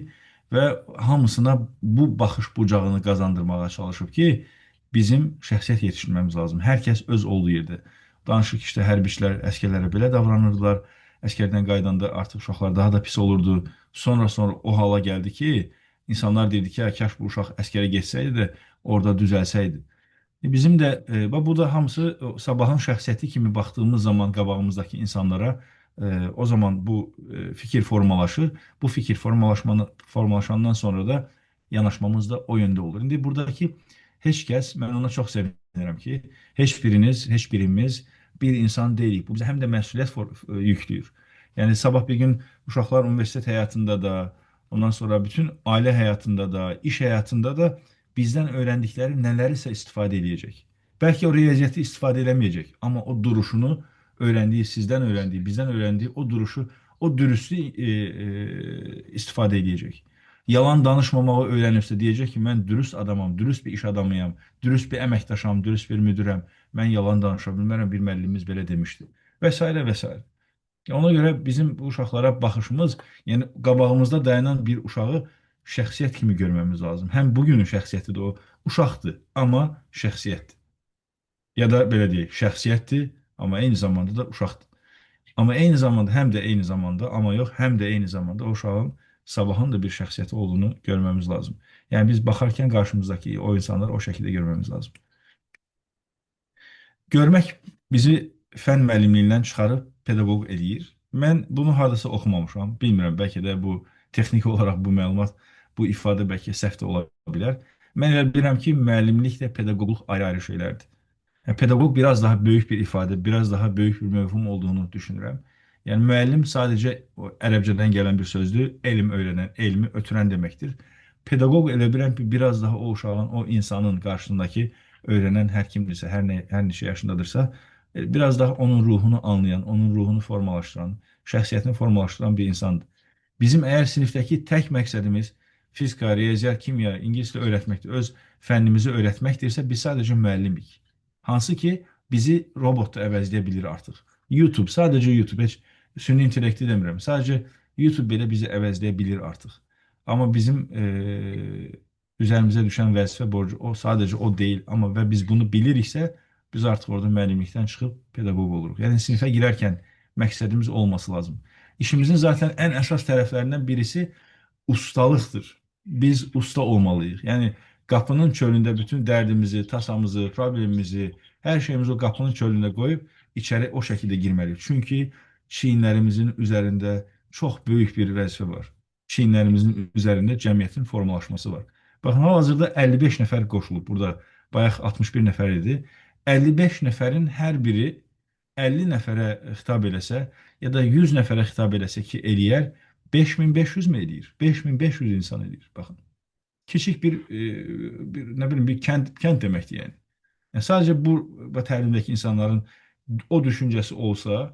və hamısına bu baxış bucağını qazandırmağa çalışıb ki, bizim şəxsiyyət yetişdirməmiz lazım. Hər kəs öz olduğu yerdə. Danışır ki, işte hərbiçilər əsgərlərə belə davranırdılar, əsgərdən qaydanda artıq uşaqlar daha da pis olurdu. Sonra o hala gəldi ki, insanlar deyirdi ki, kaş bu uşaq əskərə geçsəydi də orada düzəlsəydi. Bizim də bu da hamısı sabahın şəxsiyyəti kimi baxdığımız zaman qabağımızdakı insanlara o zaman bu fikir formalaşır. Bu fikir formalaşandan sonra da yanaşmamız da o yöndə olur. İndi buradakı heç kəs, mən ona çox sevinirəm ki, heç birimiz bir insan deyilik. Bu bizə həm də məsuliyyət yüklüyür. Yəni sabah bir gün uşaqlar universitet həyatında da, ondan sonra bütün ailə həyatında da, iş həyatında da bizdən öyrəndikləri nələrisə istifadə edəcək. Bəlkə o riyaziyyatı istifadə eləməyəcək, amma o duruşunu öyrəndiyi, sizdən öyrəndiyi, bizdən öyrəndiyi o duruşu, o dürüstlüyü istifadə edəcək. Yalan danışmamağı öyrənibsə deyəcək ki, mən dürüst adamam, dürüst bir iş adamıyam, dürüst bir əməkdaşam, dürüst bir müdürəm, mən yalan danışa bilmərəm, bir müəllimimiz belə demişdi. Və s. və s. Ona görə bizim bu uşaqlara baxışımız, yəni qabağımızda dayanan bir uşağı şəxsiyyət kimi görməmiz lazım. Həm bugünün şəxsiyyətidir o, uşaqdır, amma şəxsiyyətdir. Ya da belə deyək, şəxsiyyətdir, amma eyni zamanda da uşaqdır. Amma eyni zamanda, həm də eyni zamanda, amma yox, həm də eyni zamanda o uşağın sabahın da bir şəxsiyyəti olduğunu görməmiz lazım. Yəni biz baxarkən qarşımızdakı o insanları o şəkildə görməmiz lazım. Görmək bizi fən müəllimliyindən çıxarıb pedaqoq eləyir. Mən bunu hardasa oxumamışam, bilmirəm, bəlkə də bu texniki olaraq bu məlumat, bu ifadə bəlkə səhv də ola bilər. Mən elə bilirəm ki, müəllimliklə pedaqoqluq ayrı-ayrı şeylərdir. Yəni, pedaqoq biraz daha böyük bir ifadə, biraz daha böyük bir mövhum olduğunu düşünürəm. Yəni, müəllim sadəcə ərəbcədən gələn bir sözdür, elm öyrənən, elmi ötürən deməkdir. Pedaqoq elə bilirəm ki, biraz daha o uşağın, o insanın qarşısındakı öyrənən hər kimdirsə, hər neçə yaşındadırsa, biraz daha onun ruhunu anlayan, onun ruhunu formalaşdıran, şəxsiyyətini formalaşdıran bir insandır. Bizim əgər sinifdəki tək məqsədimiz fizika, riyaziyyat, kimya, ingilis dili öyrətməkdir, öz fənnimizi öyrətməkdirsə, biz sadəcə müəllimik. Hansı ki, bizi robot da əvəzləyə bilir artıq. YouTube, sadəcə YouTube, heç süni intellekti demirəm, sadəcə YouTube belə bizi əvəzləyə bilir artıq. Amma bizim üzərimizə düşən vəzifə borcu o sadəcə o deyil. Amma və biz bunu biliriksə, biz artıq orada müəllimlikdən çıxıb pedaqoq oluruq. Yəni sinifə girərkən məqsədimiz olması lazım. İşimizin zaten ən əsas tərəflərindən birisi ustalıqdır. Biz usta olmalıyıq. Yəni qapının çölündə bütün dərdimizi, tasamızı, problemimizi, hər şeyimizi o qapının çölündə qoyub içəri o şəkildə girməliyik. Çünki çiyinlərimizin üzərində çox böyük bir vəzifə var. Çiyinlərimizin üzərində cəmiyyətin formalaşması var. Baxın, hal-hazırda 55 nəfər qoşulub. Burada bayaq 61 nəfər idi. 55 nəfərin hər biri 50 nəfərə xitab eləsə, ya da 100 nəfərə xitab eləsə ki, eləyər, 5500 mi eləyir? 5500 insan eləyir, baxın. Kiçik bir nə bilim, bir kənd deməkdir yəni. Yəni sadəcə bu təlimdəki insanların o düşüncəsi olsa,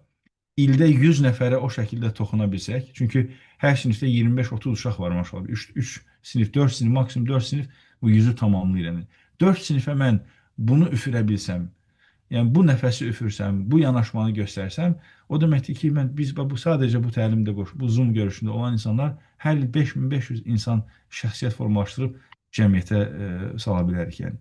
ildə 100 nəfərə o şəkildə toxuna bilsək, çünki hər sinifdə 25-30 uşaq var maşallah. 3 sinif, 4 sinif, maksimum 4 sinif bu 100-ü tamamlayır. Yəni 4 sinifə mən bunu üfürə bilsəm, yəni bu nəfəsi üfürsəm, bu yanaşmanı göstərsəm, o deməkdir ki, biz bu sadəcə bu təlimdə bu Zoom görüşündə olan insanlar hər il 5500 insan şəxsiyyət formalaşdırıb cəmiyyətə sala bilərik yəni.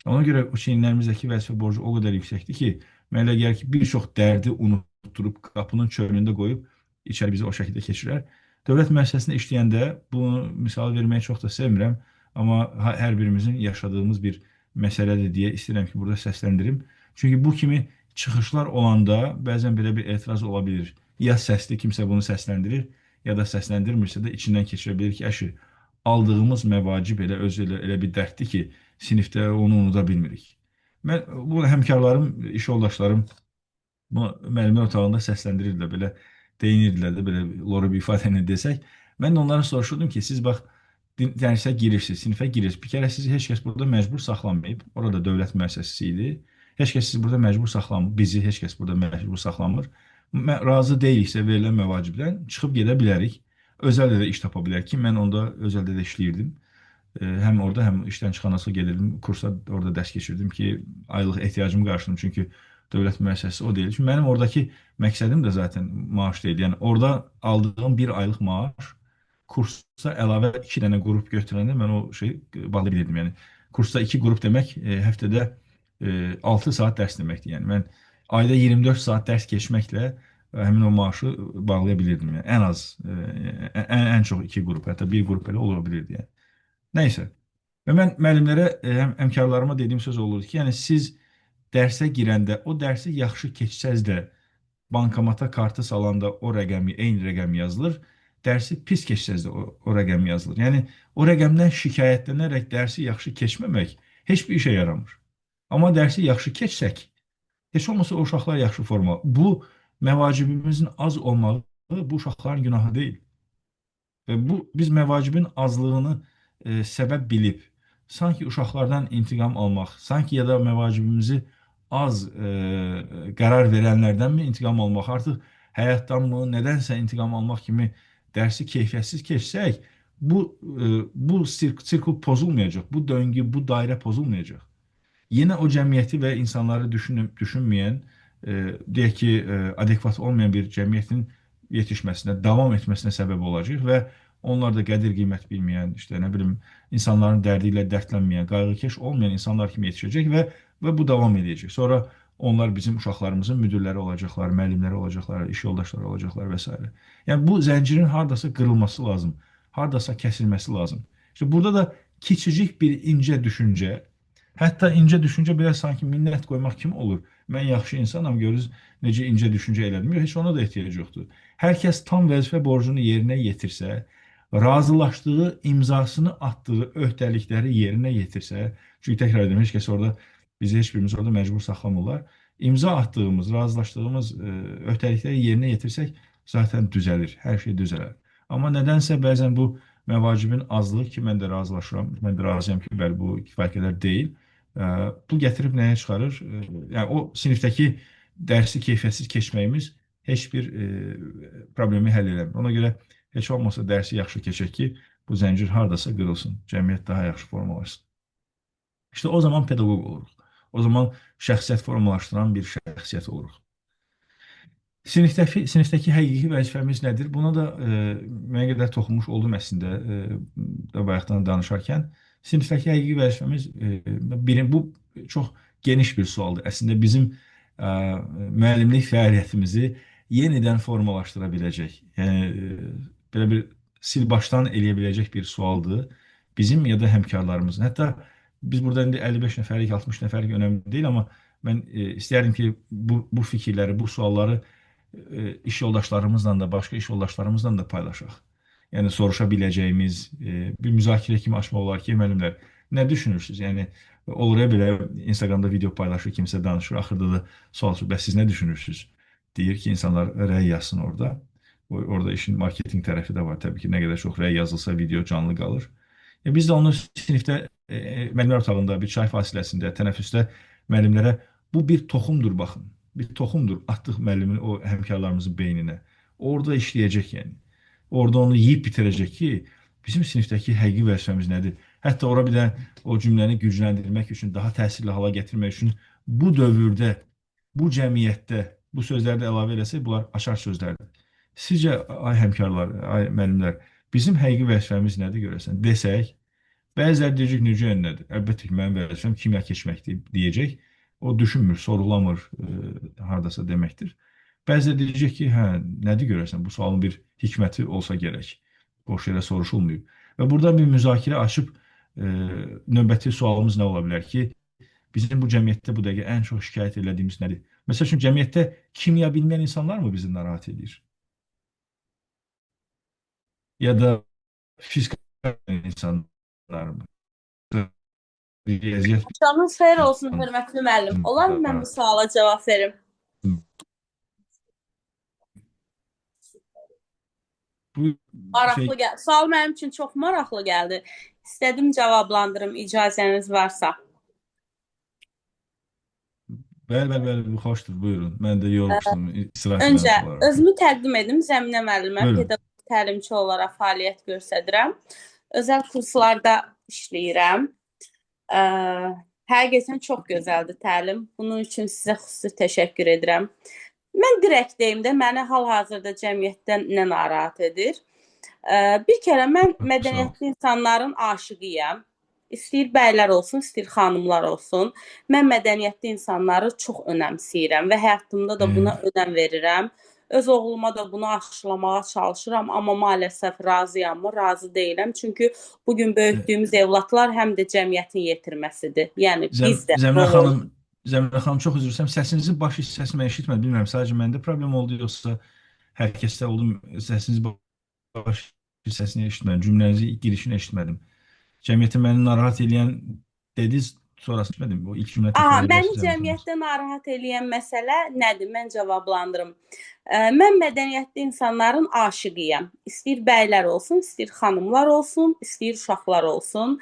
Ona görə o çiyinlərimizdəki vəzifə borcu o qədər yüksəkdir ki, mənə elə gəlir ki, bir çox dərdi unutturub qapının çölündə qoyub içəri bizi o şəkildə keçirər. Dövlət müəssisəsində işləyəndə bunu misal verməyi çox da sevmirəm, amma hər birimizin yaşadığımız bir məsələdir deyə istəyirəm ki, burada səsləndirim. Çünki bu kimi çıxışlar olanda bəzən belə bir etiraz ola bilir. Ya səsli kimsə bunu səsləndirir, ya da səsləndirmirsə də içindən keçirə bilir ki, əşi, aldığımız məvacib elə bir dərddir ki, sinifdə onu unuda bilmirik. Mən bu həmkarlarım, iş yoldaşlarım Bunu müəllimlər otağında səsləndirirdilər, belə deyinirdilər də, belə loru bir ifadə ilə desək. Mən də onlara soruşurdum ki, siz bax dərsə girirsiniz, sinifə girirsiniz. Bir kərə sizi heç kəs burada məcbur saxlamayıb. Orada dövlət müəssisəsi idi. Heç kəs sizi burada məcbur saxlamır. Bizi heç kəs burada məcbur saxlamır. Razı deyiliksə verilən məvacibdən çıxıb gedə bilərik. Özəldə də iş tapa bilərik ki, mən onda özəldə də işləyirdim. Həm orada, həm işdən çıxandan sonra gedirdim kursa, orada dərs keçirdim ki, aylıq ehtiyacımı qarşıladım. Çünki dövlət müəssisəsi o deyil. Çünki mənim oradakı məqsədim də zaten maaş deyil. Yəni orada aldığım bir aylıq maaş kursda əlavə 2 dənə qrup götürəndə mən o şey bağlı bilirdim. Yəni kursda 2 qrup demək həftədə 6 saat dərs deməkdir. Yəni mən ayda 24 saat dərs keçməklə həmin o maaşı bağlaya bilirdim. Yəni ən az ən çox 2 qrup, hətta bir qrup belə ola bilirdi yəni. Nəysə. Və mən müəllimlərə, həmkarlarıma dediyim söz olurdu ki, yəni siz dərsə girəndə o dərsi yaxşı keçsəz də bankomata kartı salanda o rəqəmi, eyni rəqəm yazılır. Dərsi pis keçsəz də o rəqəm yazılır. Yəni o rəqəmdən şikayətlənərək dərsi yaxşı keçməmək heç bir işə yaramır. Amma dərsi yaxşı keçsək, heç olmasa o uşaqlar yaxşı forma. Bu məvacibimizin az olmağı bu uşaqların günahı deyil. Və biz məvacibin azlığını səbəb bilib, sanki uşaqlardan intiqam almaq, sanki ya da məvacibimizi az qərar verənlərdənmi intiqam almaq, artıq həyatdanmı, nədənsə intiqam almaq kimi dərsi keyfiyyətsiz keçsək, bu sirkul pozulmayacaq, bu döngü, bu dairə pozulmayacaq. Yenə o cəmiyyəti və insanları düşünməyən, deyək ki, adekvat olmayan bir cəmiyyətin yetişməsinə, davam etməsinə səbəb olacaq və onlar da qədir qiymət bilməyən, işte nə bilim, insanların dərdi ilə dərdlənməyən, qayğıkeş olmayan insanlar kimi yetişəcək və bu davam edəcək. Sonra onlar bizim uşaqlarımızın müdürləri olacaqlar, müəllimləri olacaqlar, iş yoldaşları olacaqlar və s. Yəni bu zəncirin hardasa qırılması lazım, hardasa kəsilməsi lazım. İşte burada da kiçicik bir incə düşüncə, hətta incə düşüncə belə sanki minnət qoymaq kimi olur. Mən yaxşı insanam, görürüz necə incə düşüncə elədim. Heç ona da ehtiyac yoxdur. Hər kəs tam vəzifə borcunu yerinə yetirsə, razılaşdığı, imzasını atdığı öhdəlikləri yerinə yetirsə, çünki təkrar edirəm, heç kəs orada, bizi heç birimiz orada məcbur saxlamırlar. İmza atdığımız, razılaşdığımız öhdəlikləri yerinə yetirsək, zaten düzəlir, hər şey düzələr. Amma nədənsə bəzən bu məvacibin azlığı ki, mən də razılaşıram, mən də razıyam ki, bəli, bu kifayət qədər deyil. Bu gətirib nəyə çıxarır? Yəni o sinifdəki dərsi keyfiyyətsiz keçməyimiz heç bir problemi həll eləmir. Ona görə heç olmasa dərsi yaxşı keçək ki, bu zəncir hardasa qırılsın, cəmiyyət daha yaxşı formalaşsın. İşte o zaman pedaqoq oluruq. O zaman şəxsiyyət formalaşdıran bir şəxsiyyət oluruq. Sinifdəki həqiqi vəzifəmiz nədir? Buna da mənə qədər toxunmuş oldum əslində bayaqdan danışarkən. Sinifdəki həqiqi vəzifəmiz, bu çox geniş bir sualdır. Əslində bizim müəllimlik fəaliyyətimizi yenidən formalaşdıra biləcək. Yəni, belə bir sil başdan eləyə biləcək bir sualdır. Bizim ya da həmkarlarımızın. Hətta biz burada indi 55 nəfərlik, 60 nəfərlik önəmli deyil, amma mən istəyərdim ki, bu fikirləri, bu sualları iş yoldaşlarımızla da, başqa iş yoldaşlarımızla da paylaşaq. Yəni soruşa biləcəyimiz bir müzakirə kimi açmaq olar ki, müəllimlər, nə düşünürsünüz? Yəni olur ya belə Instagramda video paylaşır, kimsə danışır, axırda da sual soruyor, bəs siz nə düşünürsünüz? Deyir ki, insanlar rəy yazsın orada. Orada işin marketinq tərəfi də var. Təbii ki, nə qədər çox rəy yazılsa video canlı qalır. Biz də onu sinifdə, müəllimlər otağında, bir çay fasiləsində, tənəffüsdə müəllimlərə bu bir toxumdur, baxın. Bir toxumdur, atdıq müəllimin o həmkarlarımızın beyninə. Orada işləyəcək yəni. Orada onu yeyib bitirəcək ki, bizim sinifdəki həqiqi vəzifəmiz nədir? Hətta ora bir də o cümləni gücləndirmək üçün, daha təsirli hala gətirmək üçün bu dövrdə, bu cəmiyyətdə bu sözləri də əlavə eləsək, bunlar açar sözlərdir. Sizcə, ay həmkarlar, ay müəllimlər, bizim həqiqi vəzifəmiz nədir görəsən? Desək, bəziləri deyəcək, necə nədir? Əlbəttə ki, mənim vəzifəm kimya keçməkdir deyəcək. O düşünmür, sorğulamır, hardasa deməkdir. Bəziləri deyəcək ki, hə, nədir görərsən, bu sualın bir hikməti olsa gərək. Boş yerə soruşulmayıb. Və burada bir müzakirə açıb növbəti sualımız nə ola bilər ki, bizim bu cəmiyyətdə bu dəqiqə ən çox şikayət elədiyimiz nədir? Məsəl üçün, cəmiyyətdə kimya bilməyən insanlar mı bizi narahat edir? Ya da fizika insanlar mı? Canınız xeyir olsun, hörmətli müəllim. Olar mı mən bu suala cavab verim? Bu Maraqlı şey gəldi. Sual mənim üçün çox maraqlı gəldi. İstədim cavablandırım, icazəniz varsa. bəli, bu xoşdur. Buyurun. Mən də yorulmuşdum. İstirahət Öncə eləmiş olaram. özümü təqdim edim. Zəminə müəllimə, Buyurun. pedaqoji təlimçi olaraq fəaliyyət göstərirəm. Özəl kurslarda işləyirəm. Ə, Həqiqətən çox gözəldir təlim. Bunun üçün sizə xüsusi təşəkkür edirəm. Mən direkt deyim də, məni hal-hazırda cəmiyyətdən nə narahat edir? Bir kərə mən Sağ ol. mədəniyyətli insanların aşiqiyəm. İstəyir bəylər olsun, istəyir xanımlar olsun. Mən mədəniyyətli insanları çox önəmsəyirəm və həyatımda da buna önəm verirəm. Öz oğluma da bunu aşılamağa çalışıram, amma maalesef razıyammı? Razı deyiləm. Çünki bugün böyütdüyümüz evlatlar həm də cəmiyyətin yetirməsidir. Yəni biz də Zəminə rol xanım, Zəminə xanım çox üzr istəyirəm. Səsinizin baş hissəsini mən eşitmədim. Bilmirəm, sadəcə məndə problem oldu yoxsa hər kəsdə oldu. Səsiniz baş hissəsini eşitmədim. Cümlənizi girişini eşitmədim. Cəmiyyəti məni narahat edən dediniz, sonrasını eşitmədim. O ilk cümlə Aha, təkrar məni edərsiniz zəhmət olmasa. cəmiyyətdə narahat eləyən məsələ nədir? Mən cavablandırım. Mən mədəniyyətli insanların aşiqiyəm. İstəyir bəylər olsun, istəyir xanımlar olsun, istəyir uşaqlar olsun.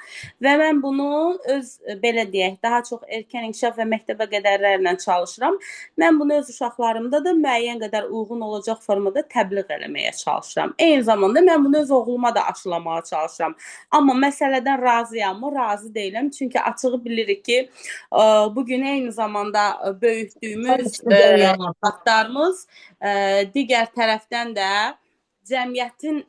Və mən bunu öz, belə deyək, daha çox erkən inkişaf və məktəbə qədərlərlə çalışıram. Mən bunu öz uşaqlarımda da müəyyən qədər uyğun olacaq formada təbliğ eləməyə çalışıram. Eyni zamanda mən bunu öz oğluma da aşılamağa çalışıram. Amma məsələdən razıyammı? Razı deyiləm. Çünki açığı bilirik ki, bugün eyni zamanda böyütdüyümüz vaxtlarımız digər tərəfdən də cəmiyyətin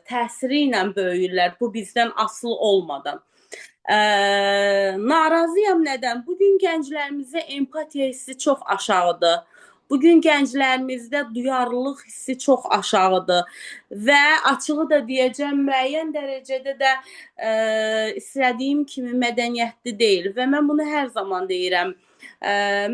təsiri ilə böyüyürlər. Bu bizdən asılı olmadan. Narazıyam nədən? Bugün gənclərimizdə empatiya hissi çox aşağıdır. Bugün gənclərimizdə duyarlılıq hissi çox aşağıdır və açığı da deyəcəm, müəyyən dərəcədə də istədiyim kimi mədəniyyətli deyil və mən bunu hər zaman deyirəm.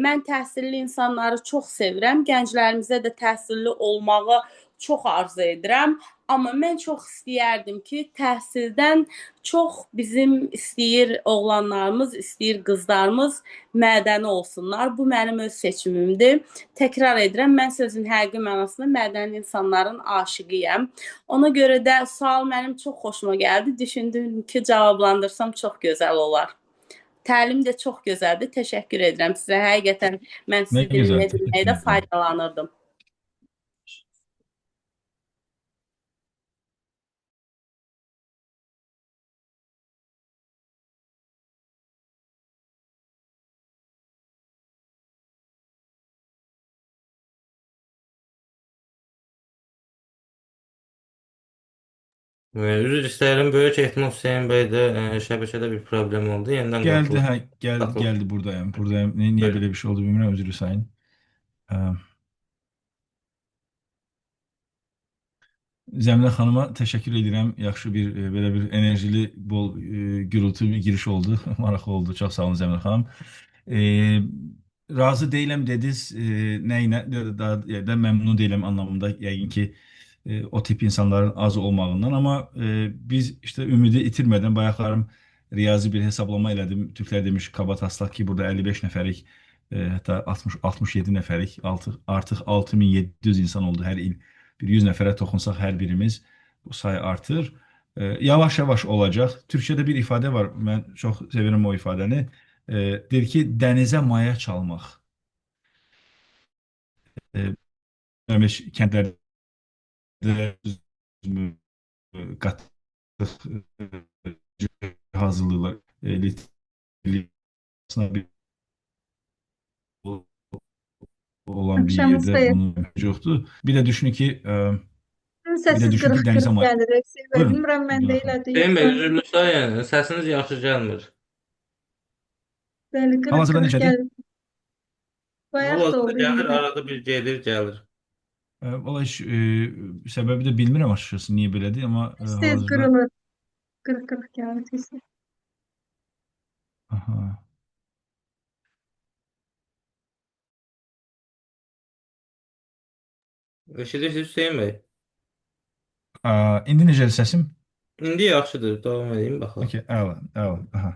Mən təhsilli insanları çox sevirəm, gənclərimizdə də təhsilli olmağı çox arzu edirəm, amma mən çox istəyərdim ki, təhsildən çox bizim istəyir oğlanlarımız, istəyir qızlarımız mədəni olsunlar. Bu mənim öz seçimimdir. Təkrar edirəm, mən sözün həqiqi mənasında mədəni insanların aşiqiyəm. Ona görə də sual mənim çox xoşuma gəldi. Düşündüm ki, cavablandırsam çox gözəl olar. Təlim də çox gözəldir. Təşəkkür edirəm sizə. Həqiqətən mən Nə sizi gözəl, dinləyə təşəkkür də edirəm. faydalanırdım. Üzr istəyirəm, böyük ehtimal Hüseyn bəy də şəbəkədə bir problem oldu. Yenidən Gəldi, qatılıb. hə, gəldi buradayım. Buradayım. Niyə Buyurun. belə bir şey oldu bilmirəm, üzr sayın. Zəminə xanıma təşəkkür edirəm. Yaxşı bir belə bir enerjili, bol gürültü bir giriş oldu. Maraqlı oldu. Çox sağ olun Zəminə xanım. E, Razı deyiləm dediniz. Nə ilə da məmnun deyiləm anlamında. Yəqin ki o tip insanların az olmağından, amma biz işte ümidi itirmədən bayaqlarım riyazi bir hesablama elədim. Türklər demiş kaba taslaq ki, burada 55 nəfərlik, hətta 67 nəfərlik, artıq 6700 insan oldu hər il. Bir 100 nəfərə toxunsaq hər birimiz bu sayı artır. Yavaş-yavaş olacaq. Türkçədə bir ifadə var. Mən çox sevirəm o ifadəni. Deyir ki, dənizə maya çalmaq. Kəndlərdə qatıq hazırlayırlar. Bir olan bir Axşamınız yerdə xeyir. bunun yoxdur. Bir də düşünün ki, Səssiz qırıq-qırıq dənizə maya... gəlir. Əksəy bəy, Buyurun. bilmirəm məndə elədir Hüseyn bəy, yoxsa. üzrlü sayın, səsiniz yaxşı gəlmir. Bəli, Hal-hazırda qırıq-qırıq necədir? gəlir. Bayaq da Hal-hazırda oldu gəlir, indi də. arada bir gedir, gəlir. Valla heç səbəbi də bilmirəm açıkçası niyə belədir, amma Səs hal-hazırda... qırılır. Qırıq-qırıq gəlir səsi. Aha. Eşidirsiniz Hüseyn bəy? İndi necədir səsim? İndi yaxşıdır, davam edeyim baxaq. Okay, əla. Aha.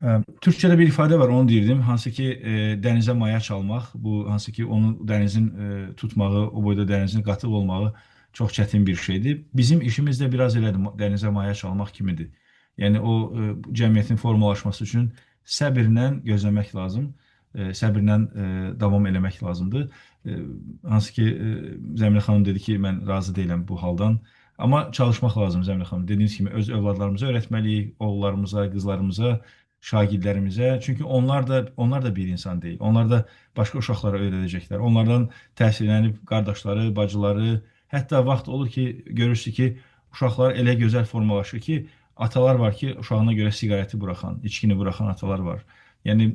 Türkçədə bir ifadə var, onu deyirdim. Hansı ki, dənizə maya çalmaq, bu hansı ki, onu dənizin tutmağı, o boyda dənizin qatıq olmağı çox çətin bir şeydir. Bizim işimiz də biraz elədir, dənizə maya çalmaq kimidir. Yəni o cəmiyyətin formalaşması üçün səbirlə gözləmək lazım, səbirlə davam eləmək lazımdır. E, Hansı ki, Zəminə xanım dedi ki, mən razı deyiləm bu haldan. Amma çalışmaq lazım Zəminə xanım. Dediyiniz kimi öz övladlarımıza öyrətməliyik, oğullarımıza, qızlarımıza, şagirdlərimizə. Çünki onlar da bir insan deyil. Onlar da başqa uşaqlara öyrədəcəklər. Onlardan təsirlənib qardaşları, bacıları, hətta vaxt olur ki, görürsünüz ki, uşaqlar elə gözəl formalaşır ki, atalar var ki, uşağına görə siqareti buraxan, içkini buraxan atalar var. Yəni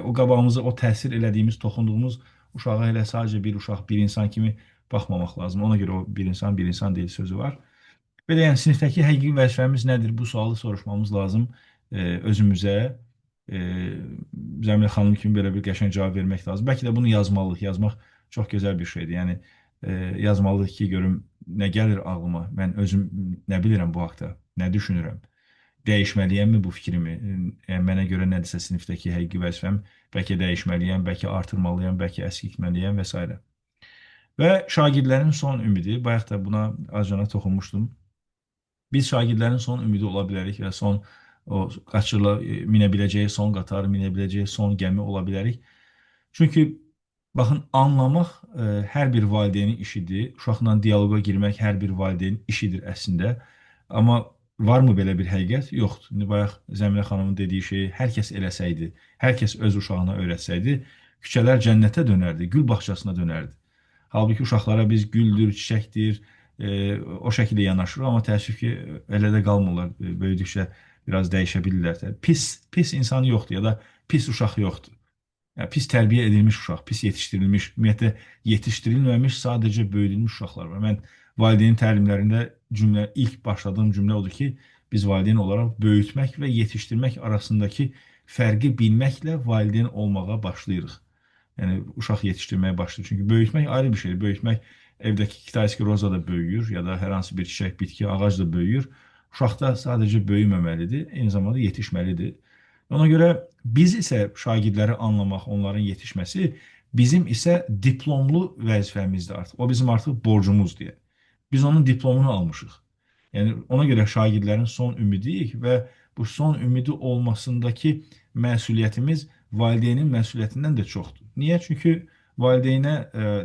o qabağımıza o təsir elədiyimiz, toxunduğumuz uşağa elə sadəcə bir uşaq, bir insan kimi baxmamaq lazım. Ona görə o bir insan deyil sözü var. Belə yəni sinifdəki həqiqi vəzifəmiz nədir? Bu sualı soruşmamız lazım özümüzə. E, Zəminə xanım kimi belə bir qəşəng cavab vermək lazım. Bəlkə də bunu yazmalıyıq. Yazmaq çox gözəl bir şeydir. Yəni yazmalıyıq ki, görüm nə gəlir ağlıma. Mən özüm nə bilirəm bu haqda, nə düşünürəm. Dəyişməliyəmmi bu fikrimi? Mənə görə nədirsə sinifdəki həqiqi vəzifəm, bəlkə dəyişməliyəm, bəlkə artırmalıyam, bəlkə əskiltməliyəm və s. Və şagirdlərin son ümidi, bayaq da buna azcana toxunmuşdum. Biz şagirdlərin son ümidi ola bilərik və son o qaçırla minə biləcəyi son qatar, minə biləcəyi son gəmi ola bilərik. Çünki baxın, anlamaq hər bir valideynin işidir. Uşaqla diyaloqa girmək hər bir valideynin işidir əslində. Amma varmı belə bir həqiqət? Yoxdur. İndi bayaq Zəminə xanımın dediyi şeyi hər kəs eləsəydi, hər kəs öz uşağına öyrətsəydi, küçələr cənnətə dönərdi, gül bağçasına dönərdi. Halbuki uşaqlara biz güldür, çiçəkdir, o şəkildə yanaşırıq, amma təəssüf ki, elə də qalmırlar. Böyüdükcə biraz dəyişə bilirlər. Pis insan yoxdur ya da pis uşaq yoxdur. Yəni, pis tərbiyə edilmiş uşaq, pis yetişdirilmiş, ümumiyyətlə yetişdirilməmiş sadəcə böyüdülmüş uşaqlar var. Mən valideyn təlimlərində ilk başladığım cümlə odur ki, biz valideyn olaraq böyütmək və yetişdirmək arasındakı fərqi bilməklə valideyn olmağa başlayırıq. Yəni uşaq yetişdirməyə başlayır. Çünki böyütmək ayrı bir şeydir. Böyütmək evdəki kitayski roza da böyüyür ya da hər hansı bir çiçək, bitki, ağac da böyüyür. Uşaq da sadəcə böyüməməlidir, eyni zamanda yetişməlidir. Ona görə biz isə şagirdləri anlamaq, onların yetişməsi bizim isə diplomlu vəzifəmizdir artıq. O bizim artıq borcumuzdur. Biz onun diplomunu almışıq. Yəni ona görə şagirdlərin son ümidiyik və bu son ümidi olmasındakı məsuliyyətimiz valideynin məsuliyyətindən də çoxdur. Niyə? Çünki valideynə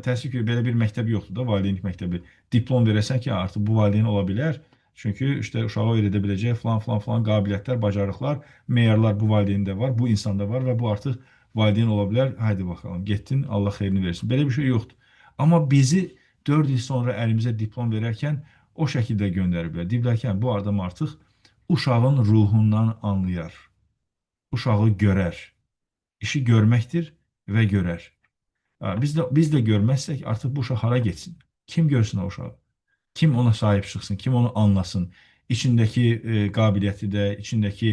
təəssüf ki, belə bir məktəb yoxdur da, valideynlik məktəbi. Diplom verəsən ki, artıq bu valideyn ola bilər. Çünki işte uşağa öyrədə biləcək falan qabiliyyətlər, bacarıqlar, meyarlar bu valideyndə var, bu insanda var və bu artıq valideyn ola bilər. Haydi bakalım, getdin, Allah xeyrini versin. Belə bir şey yoxdur. Amma bizi 4 il sonra əlimizə diplom verərkən o şəkildə göndəriblər. Deyiblər ki, bu adam artıq uşağın ruhundan anlayar. Uşağı görər. İşi görməkdir və görər. Biz də görməzsək artıq bu uşaq hara getsin? Kim görsün o uşağı? Kim ona sahip çıxsın, kim onu anlasın, içindəki qabiliyyəti də, içindəki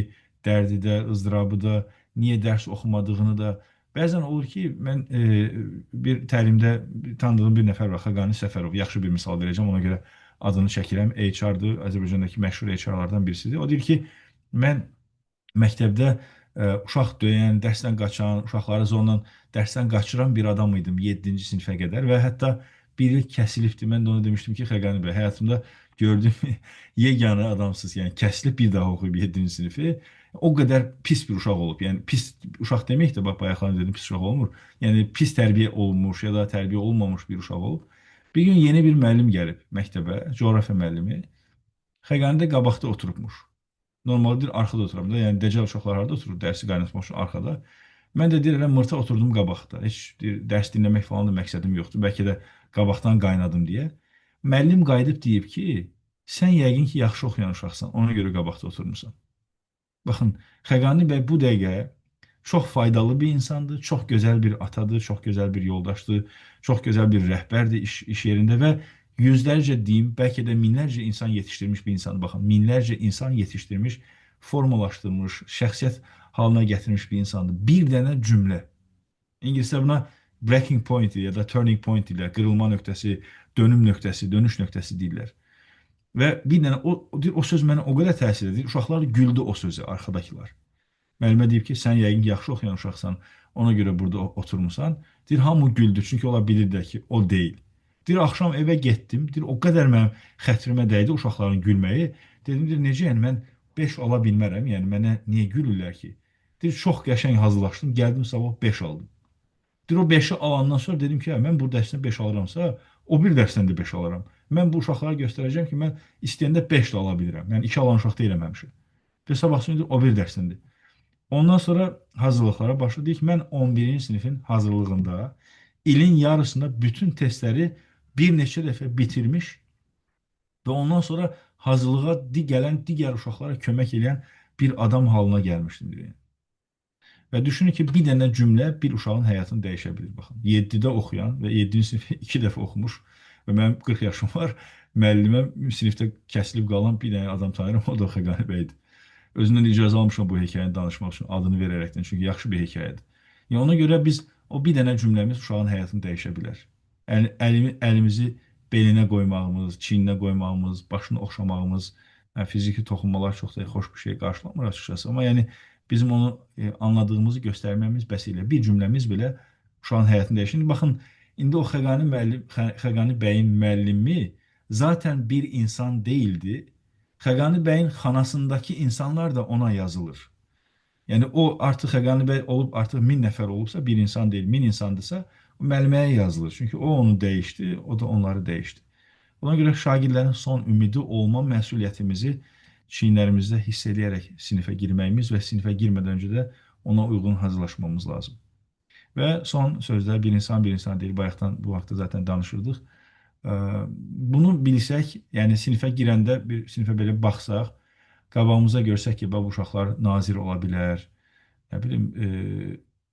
dərdi də, ızdırabı da, niyə dərs oxumadığını da. Bəzən olur ki, mən bir təlimdə tanıdığım bir nəfər var, Xaqani Səfərov, yaxşı bir misal verəcəm, ona görə adını çəkirəm, HR-dır, Azərbaycandakı məşhur HR-lardan birisidir. O deyir ki, mən məktəbdə uşaq döyən, dərsdən qaçan, uşaqları zorla dərsdən qaçıran bir adam idim 7-ci sinifə qədər və hətta bir il kəsilibdir. Mən də ona demişdim ki, Xəqani bəy, həyatımda gördüyüm yeganə adamsınız. Yəni kəsilib bir daha oxuyub 7-ci sinifi. O qədər pis bir uşaq olub. Yəni pis uşaq demək də, bax bayaqlarında dedim, pis uşaq olmur. Yəni pis tərbiyə olunmuş ya da tərbiyə olunmamış bir uşaq olub. Bir gün yeni bir müəllim gəlib məktəbə, coğrafiya müəllimi. Xəqani də qabaqda oturubmuş. Normaldir arxada oturam da, yəni dəcəl uşaqlar harada oturur, dərsi qaynatmaq üçün arxada. Mən də deyirəm, mırta oturdum qabaqda. Heç dərs dinləmək falan da məqsədim yoxdur. Bəlkə də qabaqdan qaynadım deyə. Müəllim qayıdıb deyib ki, sən yəqin ki, yaxşı oxuyan uşaqsan, ona görə qabaqda oturmuşsan. Baxın, Xəqani bəy bu dəqiqə çox faydalı bir insandır, çox gözəl bir atadır, çox gözəl bir yoldaşdır, çox gözəl bir rəhbərdir iş yerində və yüzlərcə deyim, bəlkə də minlərcə insan yetişdirmiş bir insandır. Baxın, minlərcə insan yetişdirmiş, formalaşdırmış, şəxsiyyət halına gətirmiş bir insandır. Bir dənə cümlə. İngilislər buna breaking point ya da turning point deyirlər, qırılma nöqtəsi, dönüm nöqtəsi, dönüş nöqtəsi deyirlər. Və bir dənə o söz mənə o qədər təsir edir. Uşaqlar güldü o sözə, arxadakılar. Müəllimə deyib ki, sən yəqin yaxşı oxuyan uşaqsan, ona görə burada oturmusan. Deyir, hamı güldü, çünki onlar bilirdilər ki, o deyil. Deyir, axşam evə getdim, deyir, o qədər mənim xətrimə dəydi uşaqların gülməyi. Dedim, deyir, necə, yəni mən 5 ala bilmərəm, yəni mənə niyə gülürlər ki? Deyir, çox qəşəng hazırlaşdım, gəldim sabah 5 aldım. Deyir, o 5-i alandan sonra dedim ki, hə, mən bu dərsdən 5 alıramsa, o bir dərsdən də 5 alaram. Mən bu uşaqlara göstərəcəm ki, mən istəyəndə 5 də ala bilirəm. Yəni 2 alan uşaq deyiləm həmişə. Və sabah sonra o bir dərsdəndir. Ondan sonra hazırlıqlara başladık. Mən 11-ci sinifin hazırlığında ilin yarısında bütün testləri bir neçə dəfə bitirmiş və ondan sonra hazırlığa gələn digər uşaqlara kömək edən bir adam halına gəlmişdim. Deyir. Və düşünün ki, bir dənə cümlə bir uşağın həyatını dəyişə bilir. Baxın, 7-də oxuyan və 7-ci sinifi 2 dəfə oxumuş və mənim 40 yaşım var. Müəllimə sinifdə kəsilib qalan bir dənə adam tanıyıram, o da Xəqani bəydir. Özündən icazə almışam bu hekayəni danışmaq üçün adını verərəkdən, çünki yaxşı bir hekayədir. Yəni ona görə biz o bir dənə cümləmiz uşağın həyatını dəyişə bilər. Əlimizi belinə qoymağımız, çiyninə qoymağımız, başını oxşamağımız, fiziki toxunmalar çox da xoş bir şey qarşılamır açıkçası. Amma yəni bizim onu anladığımızı göstərməyimiz bəs ilə bir cümləmiz belə uşağın həyatını dəyişir. Baxın, indi o Xəqani bəyin müəllimi zaten bir insan değildi. Xəqani bəyin xanasındakı insanlar da ona yazılır. Yəni o artıq Xəqani bəy olub artıq 1000 nəfər olubsa bir insan deyil, 1000 insandırsa o müəlliməyə yazılır. Çünki o onu dəyişdi, o da onları dəyişdi. Ona görə şagirdlərin son ümidi olma məsuliyyətimizi çiyinlərimizdə hiss edərək sinifə girməyimiz və sinifə girmədən öncə də ona uyğun hazırlaşmamız lazım. Və son sözlər bir insan deyil. Bayaqdan bu vaxtda zaten danışırdıq. Bunu bilsək, yəni sinifə girəndə bir sinifə belə baxsaq, qabağımıza görsək ki, bu uşaqlar nazir ola bilər. Nə bilim,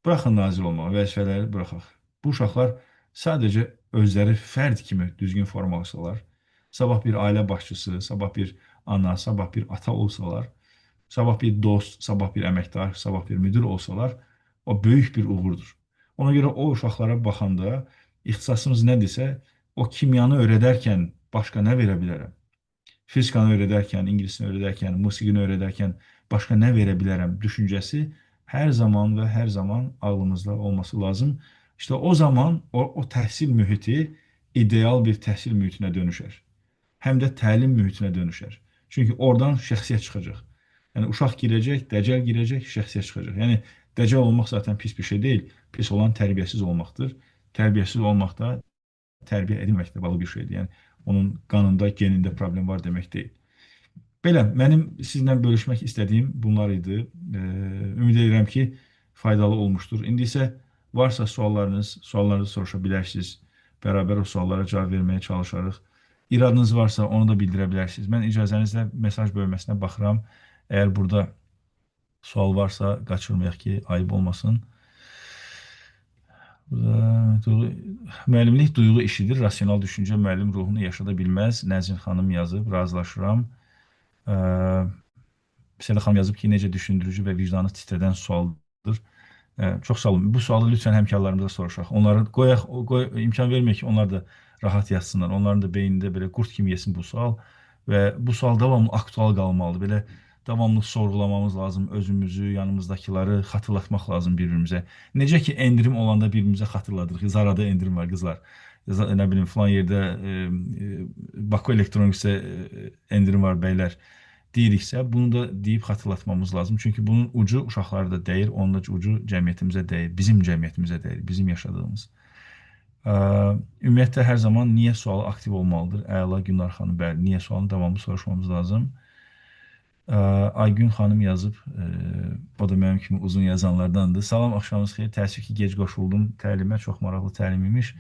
buraxın nazir olmağı, vəzifələri buraxaq. Bu uşaqlar sadəcə özləri fərd kimi düzgün formalaşsalar, sabah bir ailə başçısı, sabah bir ana, sabah bir ata olsalar, sabah bir dost, sabah bir əməkdar, sabah bir müdür olsalar, o böyük bir uğurdur. Ona görə o uşaqlara baxanda ixtisasımız nədirsə, o kimyanı öyrədərkən başqa nə verə bilərəm? Fizikanı öyrədərkən, ingilisini öyrədərkən, musiqini öyrədərkən başqa nə verə bilərəm düşüncəsi hər zaman və hər zaman ağlımızda olması lazım. İşte o zaman o təhsil mühiti ideal bir təhsil mühitinə dönüşər. Həm də təlim mühitinə dönüşər. Çünki oradan şəxsiyyət çıxacaq. Yəni uşaq girəcək, dəcəl girəcək, şəxsiyyət çıxacaq. Yəni dəcəl olmaq zaten pis bir şey deyil. Pis olan tərbiyəsiz olmaqdır. Tərbiyəsiz olmaq da tərbiyə edilməkdə bağlı bir şeydir. Yəni onun qanında, genində problem var demək deyil. Belə, mənim sizinlə bölüşmək istədiyim bunlar idi. Ümid edirəm ki, faydalı olmuşdur. İndi isə varsa suallarınızı soruşa bilərsiniz. Bərabər o suallara cavab verməyə çalışarıq. İradınız varsa onu da bildirə bilərsiniz. Mən icazənizlə mesaj bölməsinə baxıram. Əgər burada sual varsa qaçırmayaq ki, ayıb olmasın. Müəllimlik duyğu işidir. Rasional düşüncə müəllim ruhunu yaşada bilməz. Nəzrin xanım yazıb, razılaşıram. Sələ xanım yazıb ki, necə düşündürücü və vicdanı titrədən sualdır. Çox sağ olun. Bu sualı lütfən həmkarlarımıza soruşaq. Onları imkan verməyək ki, onlar da rahat yazsınlar. Onların da beynində belə qurd kimi yesin bu sual. Və bu sual davamlı aktual qalmalıdır. Belə davamlı sorğulamamız lazım. Özümüzü, yanımızdakiləri xatırlatmaq lazım bir-birimizə. Necə ki, endirim olanda bir-birimizə xatırladırıq. Zarada endirim var, qızlar. Nə bilim, filan yerdə Baku Elektroniksə endirim var, bəylər. Deyiriksə, bunu da deyib xatırlatmamız lazım. Çünki bunun ucu uşaqlarda deyir, onun da ucu cəmiyyətimizə deyir, bizim cəmiyyətimizə deyir, bizim yaşadığımız. Ümumiyyətlə, hər zaman niyə sualı aktiv olmalıdır? Əla Günar xanım, bəli, niyə sualını davamlı soruşmamız lazım. Aygün xanım yazıb, o da mənim kimi uzun yazanlardandır. Salam, axşamınız xeyir, təəssüf ki, gec qoşuldum təlimə, çox maraqlı təlim imiş.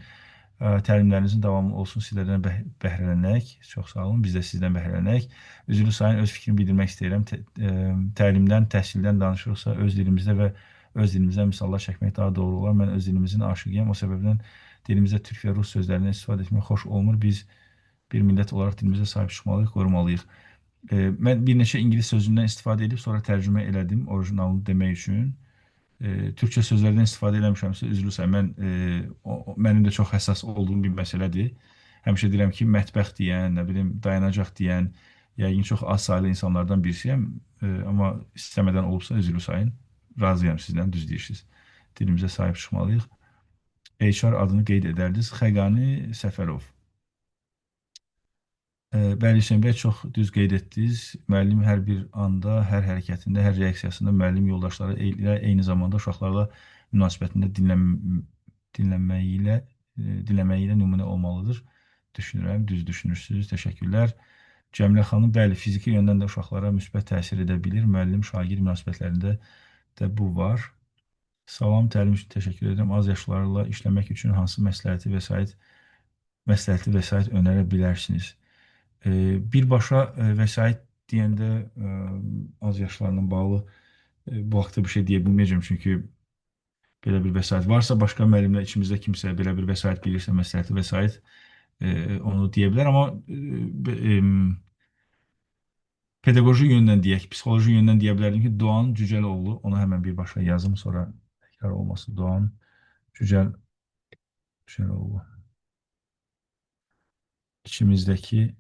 Təlimlərinizin davamlı olsun, sizlərdən bəhrələnək. Çox sağ olun, biz də sizdən bəhrələnək. Üzülü sayın, öz fikrimi bildirmək istəyirəm. Təlimdən, təhsildən danışırıqsa, öz dilimizdə və öz dilimizdən misallar çəkmək daha doğru olar. Mən öz dilimizin aşıqıyam. O səbəbdən dilimizdə türk və rus sözlərindən istifadə etmək xoş olmur. Biz bir millət olaraq dilimizə sahib çıxmalıyıq, qorumalıyıq. Mən bir neçə ingilis sözündən istifadə edib, sonra tərcümə elədim orijinalını demək üçün. Türkçə sözlərdən istifadə eləmişəmsə, üzrlü sayın. Mənim də çox həssas olduğum bir məsələdir. Həmişə deyirəm ki, mətbəx deyən, nə bilim, dayanacaq deyən, yəqin çox az sayılı insanlardan birisiyəm. Amma istəmədən olubsa, üzrlü sayın. razıyam sizlə, düz deyirsiniz. Dilimizə sahib çıxmalıyıq. HR adını qeyd edərdiniz. Xəqani Səfərov. Bəli, Hüseyn bəy, çox düz qeyd etdiniz. Müəllim hər bir anda, hər hərəkətində, hər reaksiyasında müəllim yoldaşları ilə eyni zamanda uşaqlarla münasibətində dinləməyi ilə nümunə olmalıdır. Düşünürəm, düz düşünürsünüz. Təşəkkürlər. Cəmilə xanım, bəli, fiziki yöndən də uşaqlara müsbət təsir edə bilir. Müəllim-şagird münasibətlərində də bu var. Salam, təlim üçün təşəkkür edirəm. Az yaşlılarla işləmək üçün hansı məsləhəti vəsait önərə bilərsiniz? Birbaşa vəsait deyəndə az yaşlarla bağlı bu haqda bir şey deyə bilməyəcəm, çünki belə bir vəsait varsa, başqa müəllimlər içimizdə kimsə belə bir vəsait bilirsə, məsləhəti vəsait onu deyə bilər, amma pedaqoji yöndən deyək, psixoloji yöndən deyə bilərdim ki, Doğan Cücəloğlu, onu həmən birbaşa yazım, sonra təkrar olması. Doğan Cücəloğlu. İçimizdəki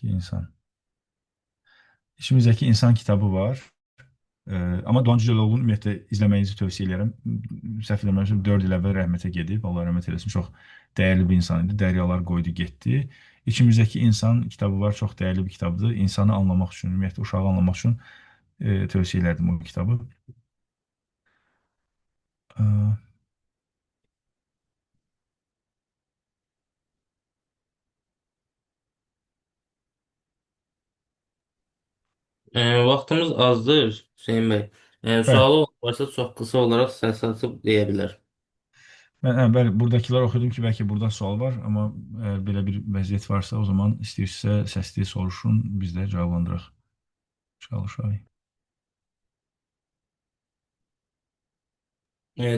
insan. İçimizdəki insan kitabı var. Amma Doğan Cücəloğlu'nu ümumiyyətlə izləməyinizi tövsiyə edirəm. Səhv eləmirəmsə 4 il əvvəl rəhmətə gedib. Allah rəhmət eləsin. Çox dəyərli bir insan idi. Dəryalar qoydu, getdi. İçimizdəki insan kitabı var. Çox dəyərli bir kitabdır. İnsanı anlamaq üçün, ümumiyyətlə uşağı anlamaq üçün tövsiyə elərdim o kitabı. Vaxtımız azdır, Hüseyin bəy. Sualı olan varsa çox qısa olaraq səs açıb deyə bilər. Bəli, buradakılar oxudum ki, bəlkə burada sual var, amma belə bir vəziyyət varsa, o zaman istəyirsə səsli soruşun, biz də cavablandıraq. Çalışaq.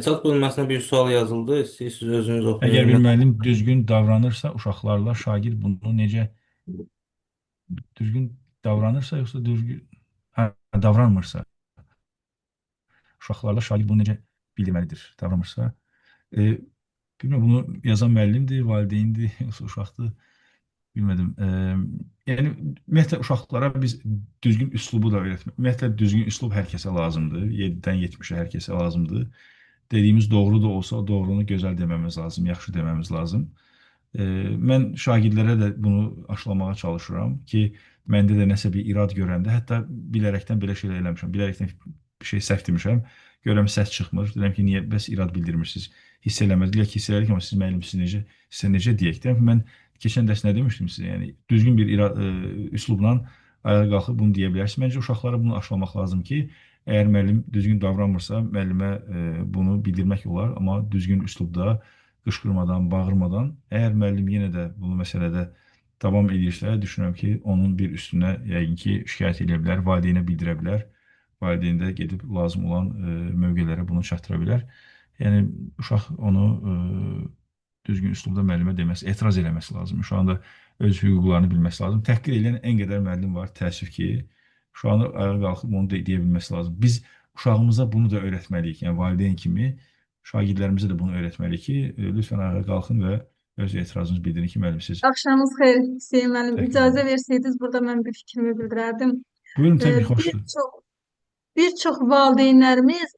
Chat bölməsinə bir sual yazıldı. İstəyirsiniz özünüz oxuyun. Əgər bir müəllim düzgün davranırsa, uşaqlarla şagird bunu necə düzgün davranırsa, yoxsa düzgün davranmırsa, uşaqlarla şagird bunu necə bilməlidir, davranmırsa. Bilmirəm, bunu yazan müəllimdir, valideyndir, yoxsa uşaqdır, bilmədim. Yəni, ümumiyyətlə, uşaqlara biz düzgün üslubu da öyrətmək. Ümumiyyətlə, düzgün üslub hər kəsə lazımdır. 7-dən 70-ə hər kəsə lazımdır. Dediyimiz doğru da olsa, o doğrunu gözəl deməmiz lazım, yaxşı deməmiz lazım. Mən şagirdlərə də bunu aşılamağa çalışıram ki, məndə də nəsə bir irad görəndə, hətta bilərəkdən belə şeylər eləmişəm, bilərəkdən bir şey səhv demişəm, görəm səs çıxmır, deyirəm ki, niyə bəs irad bildirmirsiniz, hiss eləmədilər ki, hiss elədik, amma siz müəllimsiniz, sizə necə deyək, deyirəm ki, mən keçən dərs nə demişdim sizə, yəni düzgün bir üslubla ayağa qalxıb bunu deyə bilərsiniz. Məncə uşaqlara bunu aşılamaq lazım ki, əgər müəllim düzgün davranmırsa, müəllimə bunu bildirmək olar, amma düzgün üslubda, qışqırmadan, bağırmadan, əgər müəllim yenə də bu məsələdə davam edirsə, düşünürəm ki, onun bir üstünə yəqin ki, şikayət edə bilər, valideynə bildirə bilər, valideyn də gedib lazım olan mövqelərə bunu çatdıra bilər. Yəni, uşaq onu düzgün üslubda müəllimə deməsi, etiraz eləməsi lazım. Uşağın da öz hüquqlarını bilməsi lazım. Təhqir edən ən qədər müəllim var, təəssüf ki, uşağını ayağa qalxıb onu deyə bilməsi lazım. Biz uşağımıza bunu da öyrətməliyik, yəni valideyn kimi şagirdlərimizə də bunu öyrətməliyik ki, lütfən ayağa qalxın və öz etirazınızı bildirin ki, müəllim siz. Axşamınız xeyir Hüseyin müəllim. İcazə versəydiniz burada mən bir fikrimi bildirərdim. Buyurun, təbii, xoşdur. Bir çox valideynlərimiz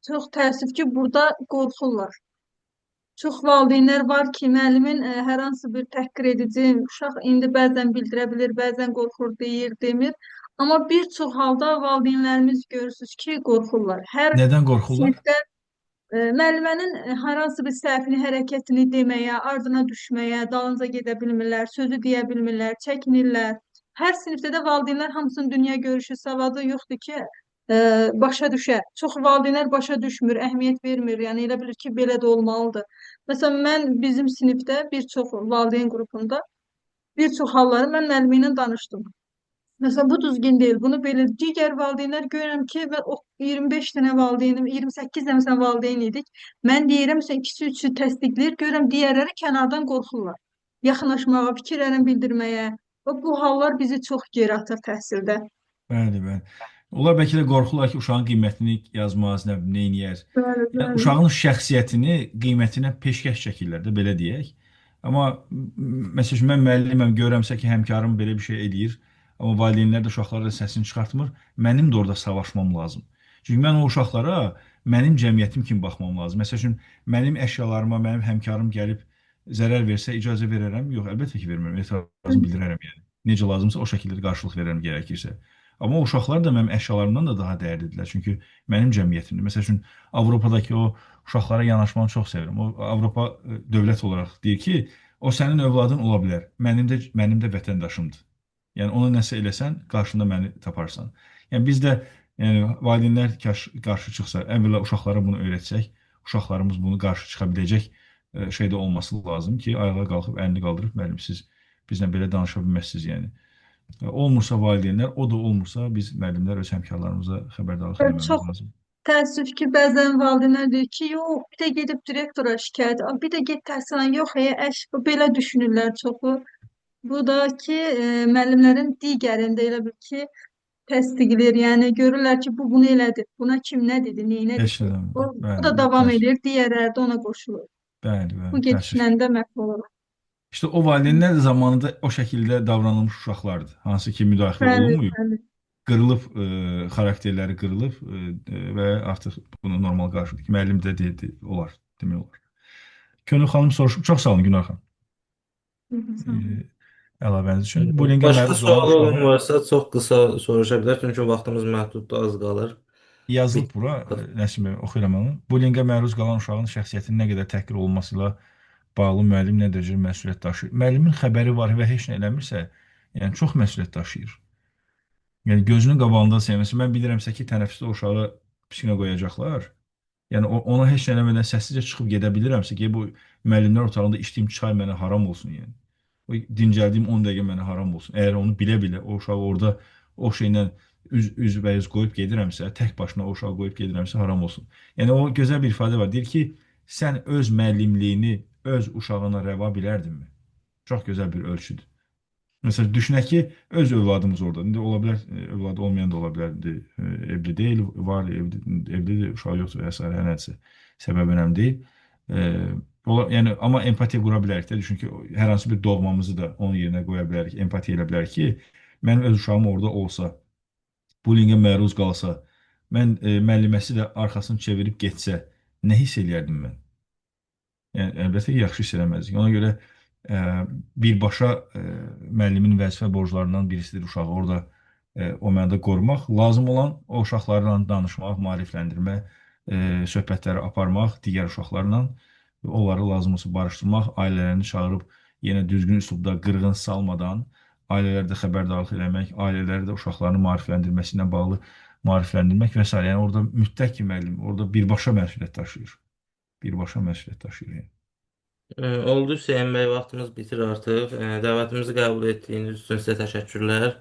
çox təəssüf ki, burada qorxurlar. Çox valideynlər var ki, müəllimin hər hansı bir təhqir edici, uşaq indi bəzən bildirə bilir, bəzən qorxur, deyir, demir. Amma bir çox halda valideynlərimiz görürsünüz ki, qorxurlar. Nədən qorxurlar? Müəllimənin hər hansı bir səhvini, hərəkətini deməyə, ardına düşməyə, dalınca gedə bilmirlər, sözü deyə bilmirlər, çəkinirlər. Hər sinifdə də valideynlər hamısının dünya görüşü, savadı yoxdur ki, başa düşər. Çox valideynlər başa düşmür, əhəmiyyət vermir, yəni elə bilir ki, belə də olmalıdır. Məsələn, mən bizim sinifdə bir çox valideyn qrupunda bir çox halları mən müəllimi ilə danışdım. Məsələn, bu düzgün deyil. Bunu belə digər valideynlər görürəm ki, və 25 dənə valideynim, 28 dənə məsələn valideyn idik. Mən deyirəm, məsələn, ikisi üçü təsdiqləyir, görürəm digərləri kənardan qorxurlar. Yaxınlaşmağa, fikirlərini bildirməyə. Və bu hallar bizi çox geri atır təhsildə. Bəli, bəli. Onlar bəlkə də qorxurlar ki, uşağın qiymətini yazmaz, nə eləyər. Bəli, Yəni, bəli. uşağın şəxsiyyətini, qiymətinə peşkəş çəkirlər də, belə deyək. Amma məsələn, mən müəlliməm, görəmsə ki, həmkarım belə bir şey eləyir, amma valideynlər də uşaqlara da səsini çıxartmır, mənim də orada savaşmam lazım. Çünki mən o uşaqlara mənim cəmiyyətim kimi baxmam lazım. Məsəl üçün, mənim əşyalarıma mənim həmkarım gəlib zərər versə icazə verərəm? Yox, əlbəttə ki, vermərəm. Etirazımı bildirərəm yəni. Necə lazımsa o şəkildə də qarşılıq verərəm gərəkirsə. Amma o uşaqlar da mənim əşyalarımdan da daha dəyərlidirlər. Çünki mənim cəmiyyətimdir. Məsəl üçün, Avropadakı o uşaqlara yanaşmanı çox sevirəm. O Avropa dövlət olaraq deyir ki, o sənin övladın ola bilər. Mənim də vətəndaşımdır. Yəni ona nəsə eləsən, qarşında məni taparsan. Yəni biz də yəni valideynlər qarşı çıxsa, əvvəla uşaqlara bunu öyrətsək, uşaqlarımız bunu qarşı çıxa biləcək şeydə olması lazım ki, ayağa qalxıb əlini qaldırıb, müəllim siz bizlə belə danışa bilməzsiniz yəni. Olmursa valideynlər, o da olmursa biz müəllimlər öz həmkarlarımıza xəbərdarlıq Çox eləməmiz lazım. təəssüf ki, bəzən valideynlər deyir ki, yox, bir də gedib direktora şikayət, bir də get təhsilən, yox, əş, belə düşünürlər çoxu. Bu da ki, müəllimlərin digərində elə bil ki, təsdiqləyir. Yəni görürlər ki, bu bunu elədi. Buna kim nə dedi, neynədi Heç ki? nədən. Bu da Bəli, davam təəssüf. edir, digərləri də ona qoşulur. Bəli, Bu bəli, təəssüf. gedişlə də məhv olur. İşte o valideynlər də zamanında o şəkildə davranılmış uşaqlardır. Hansı ki müdaxilə Bəli, olunmuyor. bəli. Qırılıb, xarakterləri qırılıb və artıq bunu normal qarşılayır ki, müəllim də dedi, olar, demək olar. Könül xanım soruşub, çox sağ olun Günər xanım. Sağ olun. Əlavəniz üçün. Bullyingə Başqa məruz qalan sualı olan uşağın varsa çox qısa soruşa bilər, çünki vaxtımız məhduddur, az qalır. yazılıb bura, Nəsim bəy, oxuyuram onu. Bullyingə məruz qalan uşağın şəxsiyyətinin nə qədər təhqir olunmasıyla bağlı müəllim nə dərəcədə məsuliyyət daşıyır. Müəllimin xəbəri var və heç nə eləmirsə, yəni çox məsuliyyət daşıyır. Yəni gözünün qabağında sevməsi. Mən bilirəmsə ki, tənəffüsdə o uşağı pişiyə qoyacaqlar. Yəni ona heç nə eləmədən səssizcə çıxıb gedə bilirəmsə ki, bu müəllimlər otağında içdiyim çay mənə haram olsun yəni. O dincəldiyim 10 dəqiqə mənə haram olsun. Əgər onu bilə-bilə o uşağı orada o şeylə üz qoyub gedirəmsə, tək başına o uşağı qoyub gedirəmsə haram olsun. Yəni o gözəl bir ifadə var. Deyir ki, sən öz müəllimliyini öz uşağına rəva bilərdinmi? Çox gözəl bir ölçüdür. Məsələn, düşünək ki, öz övladımız orada. İndi ola bilər, övladı olmayan da ola bilər. Evli deyil, var, evlidir, uşağı yoxdur və s. hər nəsə səbəb önəmli deyil. Yəni, amma empatiya qura bilərik də. Düşün ki, hər hansı bir doğmamızı da onun yerinə qoya bilərik, empatiya elə bilərik ki, mənim öz uşağım orada olsa, bullyingə məruz qalsa, mən müəlliməsi də arxasını çevirib getsə, nə hiss eləyərdim mən? Yəni, əlbəttə ki, yaxşı hiss eləməzdik. Ona görə birbaşa müəllimin vəzifə borclarından birisidir uşağı orada o mənada qorumaq. Lazım olan o uşaqlarla danışmaq, maarifləndirmək, söhbətləri aparmaq digər uşaqlarla, onları lazımsa barışdırmaq, ailələrini çağırıb yenə düzgün üslubda qırğın salmadan ailələri də xəbərdarlıq eləmək, ailələri də uşaqlarının maarifləndirməsi ilə bağlı maarifləndirmək və s. Yəni orada mütləq ki, müəllim orada birbaşa məsuliyyət daşıyır. Birbaşa məsuliyyət daşıyır. Oldu Hüseyin bəy, vaxtımız bitir artıq. Dəvətimizi qəbul etdiyiniz üçün sizə təşəkkürlər.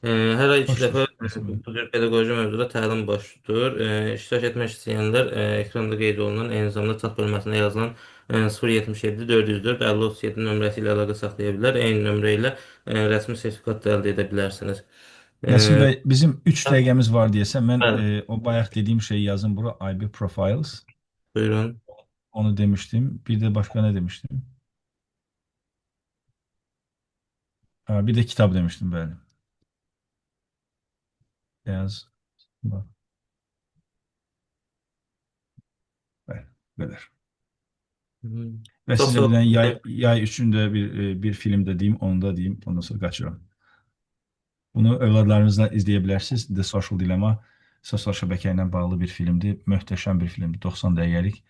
Hər ay 2 dəfə bu cür pedaqoji mövzuda təlim baş tutur. İştirak etmək istəyənlər ekranda qeyd olunan, eyni zamanda chat bölməsində yazılan 077 404 5037 nömrəsi ilə əlaqə saxlaya bilər. Eyni nömrə ilə rəsmi sertifikat da əldə edə bilərsiniz. Nəsim bəy, bizim 3 dəqiqəmiz var deyəsən, mən Bəli. o bayaq dediyim şeyi yazın bura, IB Profiles. Buyurun. Onu demiştim. Bir de başka ne demiştim? Bir de kitap demiştim ben. Beyaz. Bak. Kadar. Ve Çok size sağ bir tane olun. yay üçünde bir film de diyeyim, onu da diyeyim. Ondan sonra kaçırım. Bunu övladlarınızla izleyebilirsiniz. The Social Dilemma sosial şəbəkə ilə bağlı bir filmdir. Möhtəşəm bir filmdir. 90 dəqiqəlik.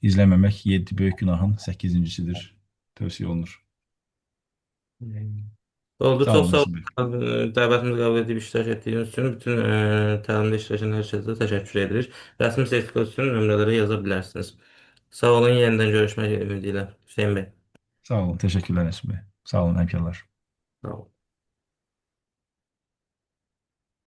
İzləməmək 7 böyük günahın 8-cisidir. Tövsiyə olunur. Oldu. Sağ Çox olun sağ Nəsim bəy. olun. Dəvətimizi qəbul edib iştirak etdiyiniz üçün bütün təlimdə iştirak edən hər kəsə təşəkkür edirik. Rəsmi sertifikat üçün nömrələri yaza bilərsiniz. Sağ olun. Yenidən görüşmək ümidi ilə. Hüseyin bəy. Sağ olun. Teşekkürler Nəsim bəy. Sağ olun həmkarlar. Sağ olun.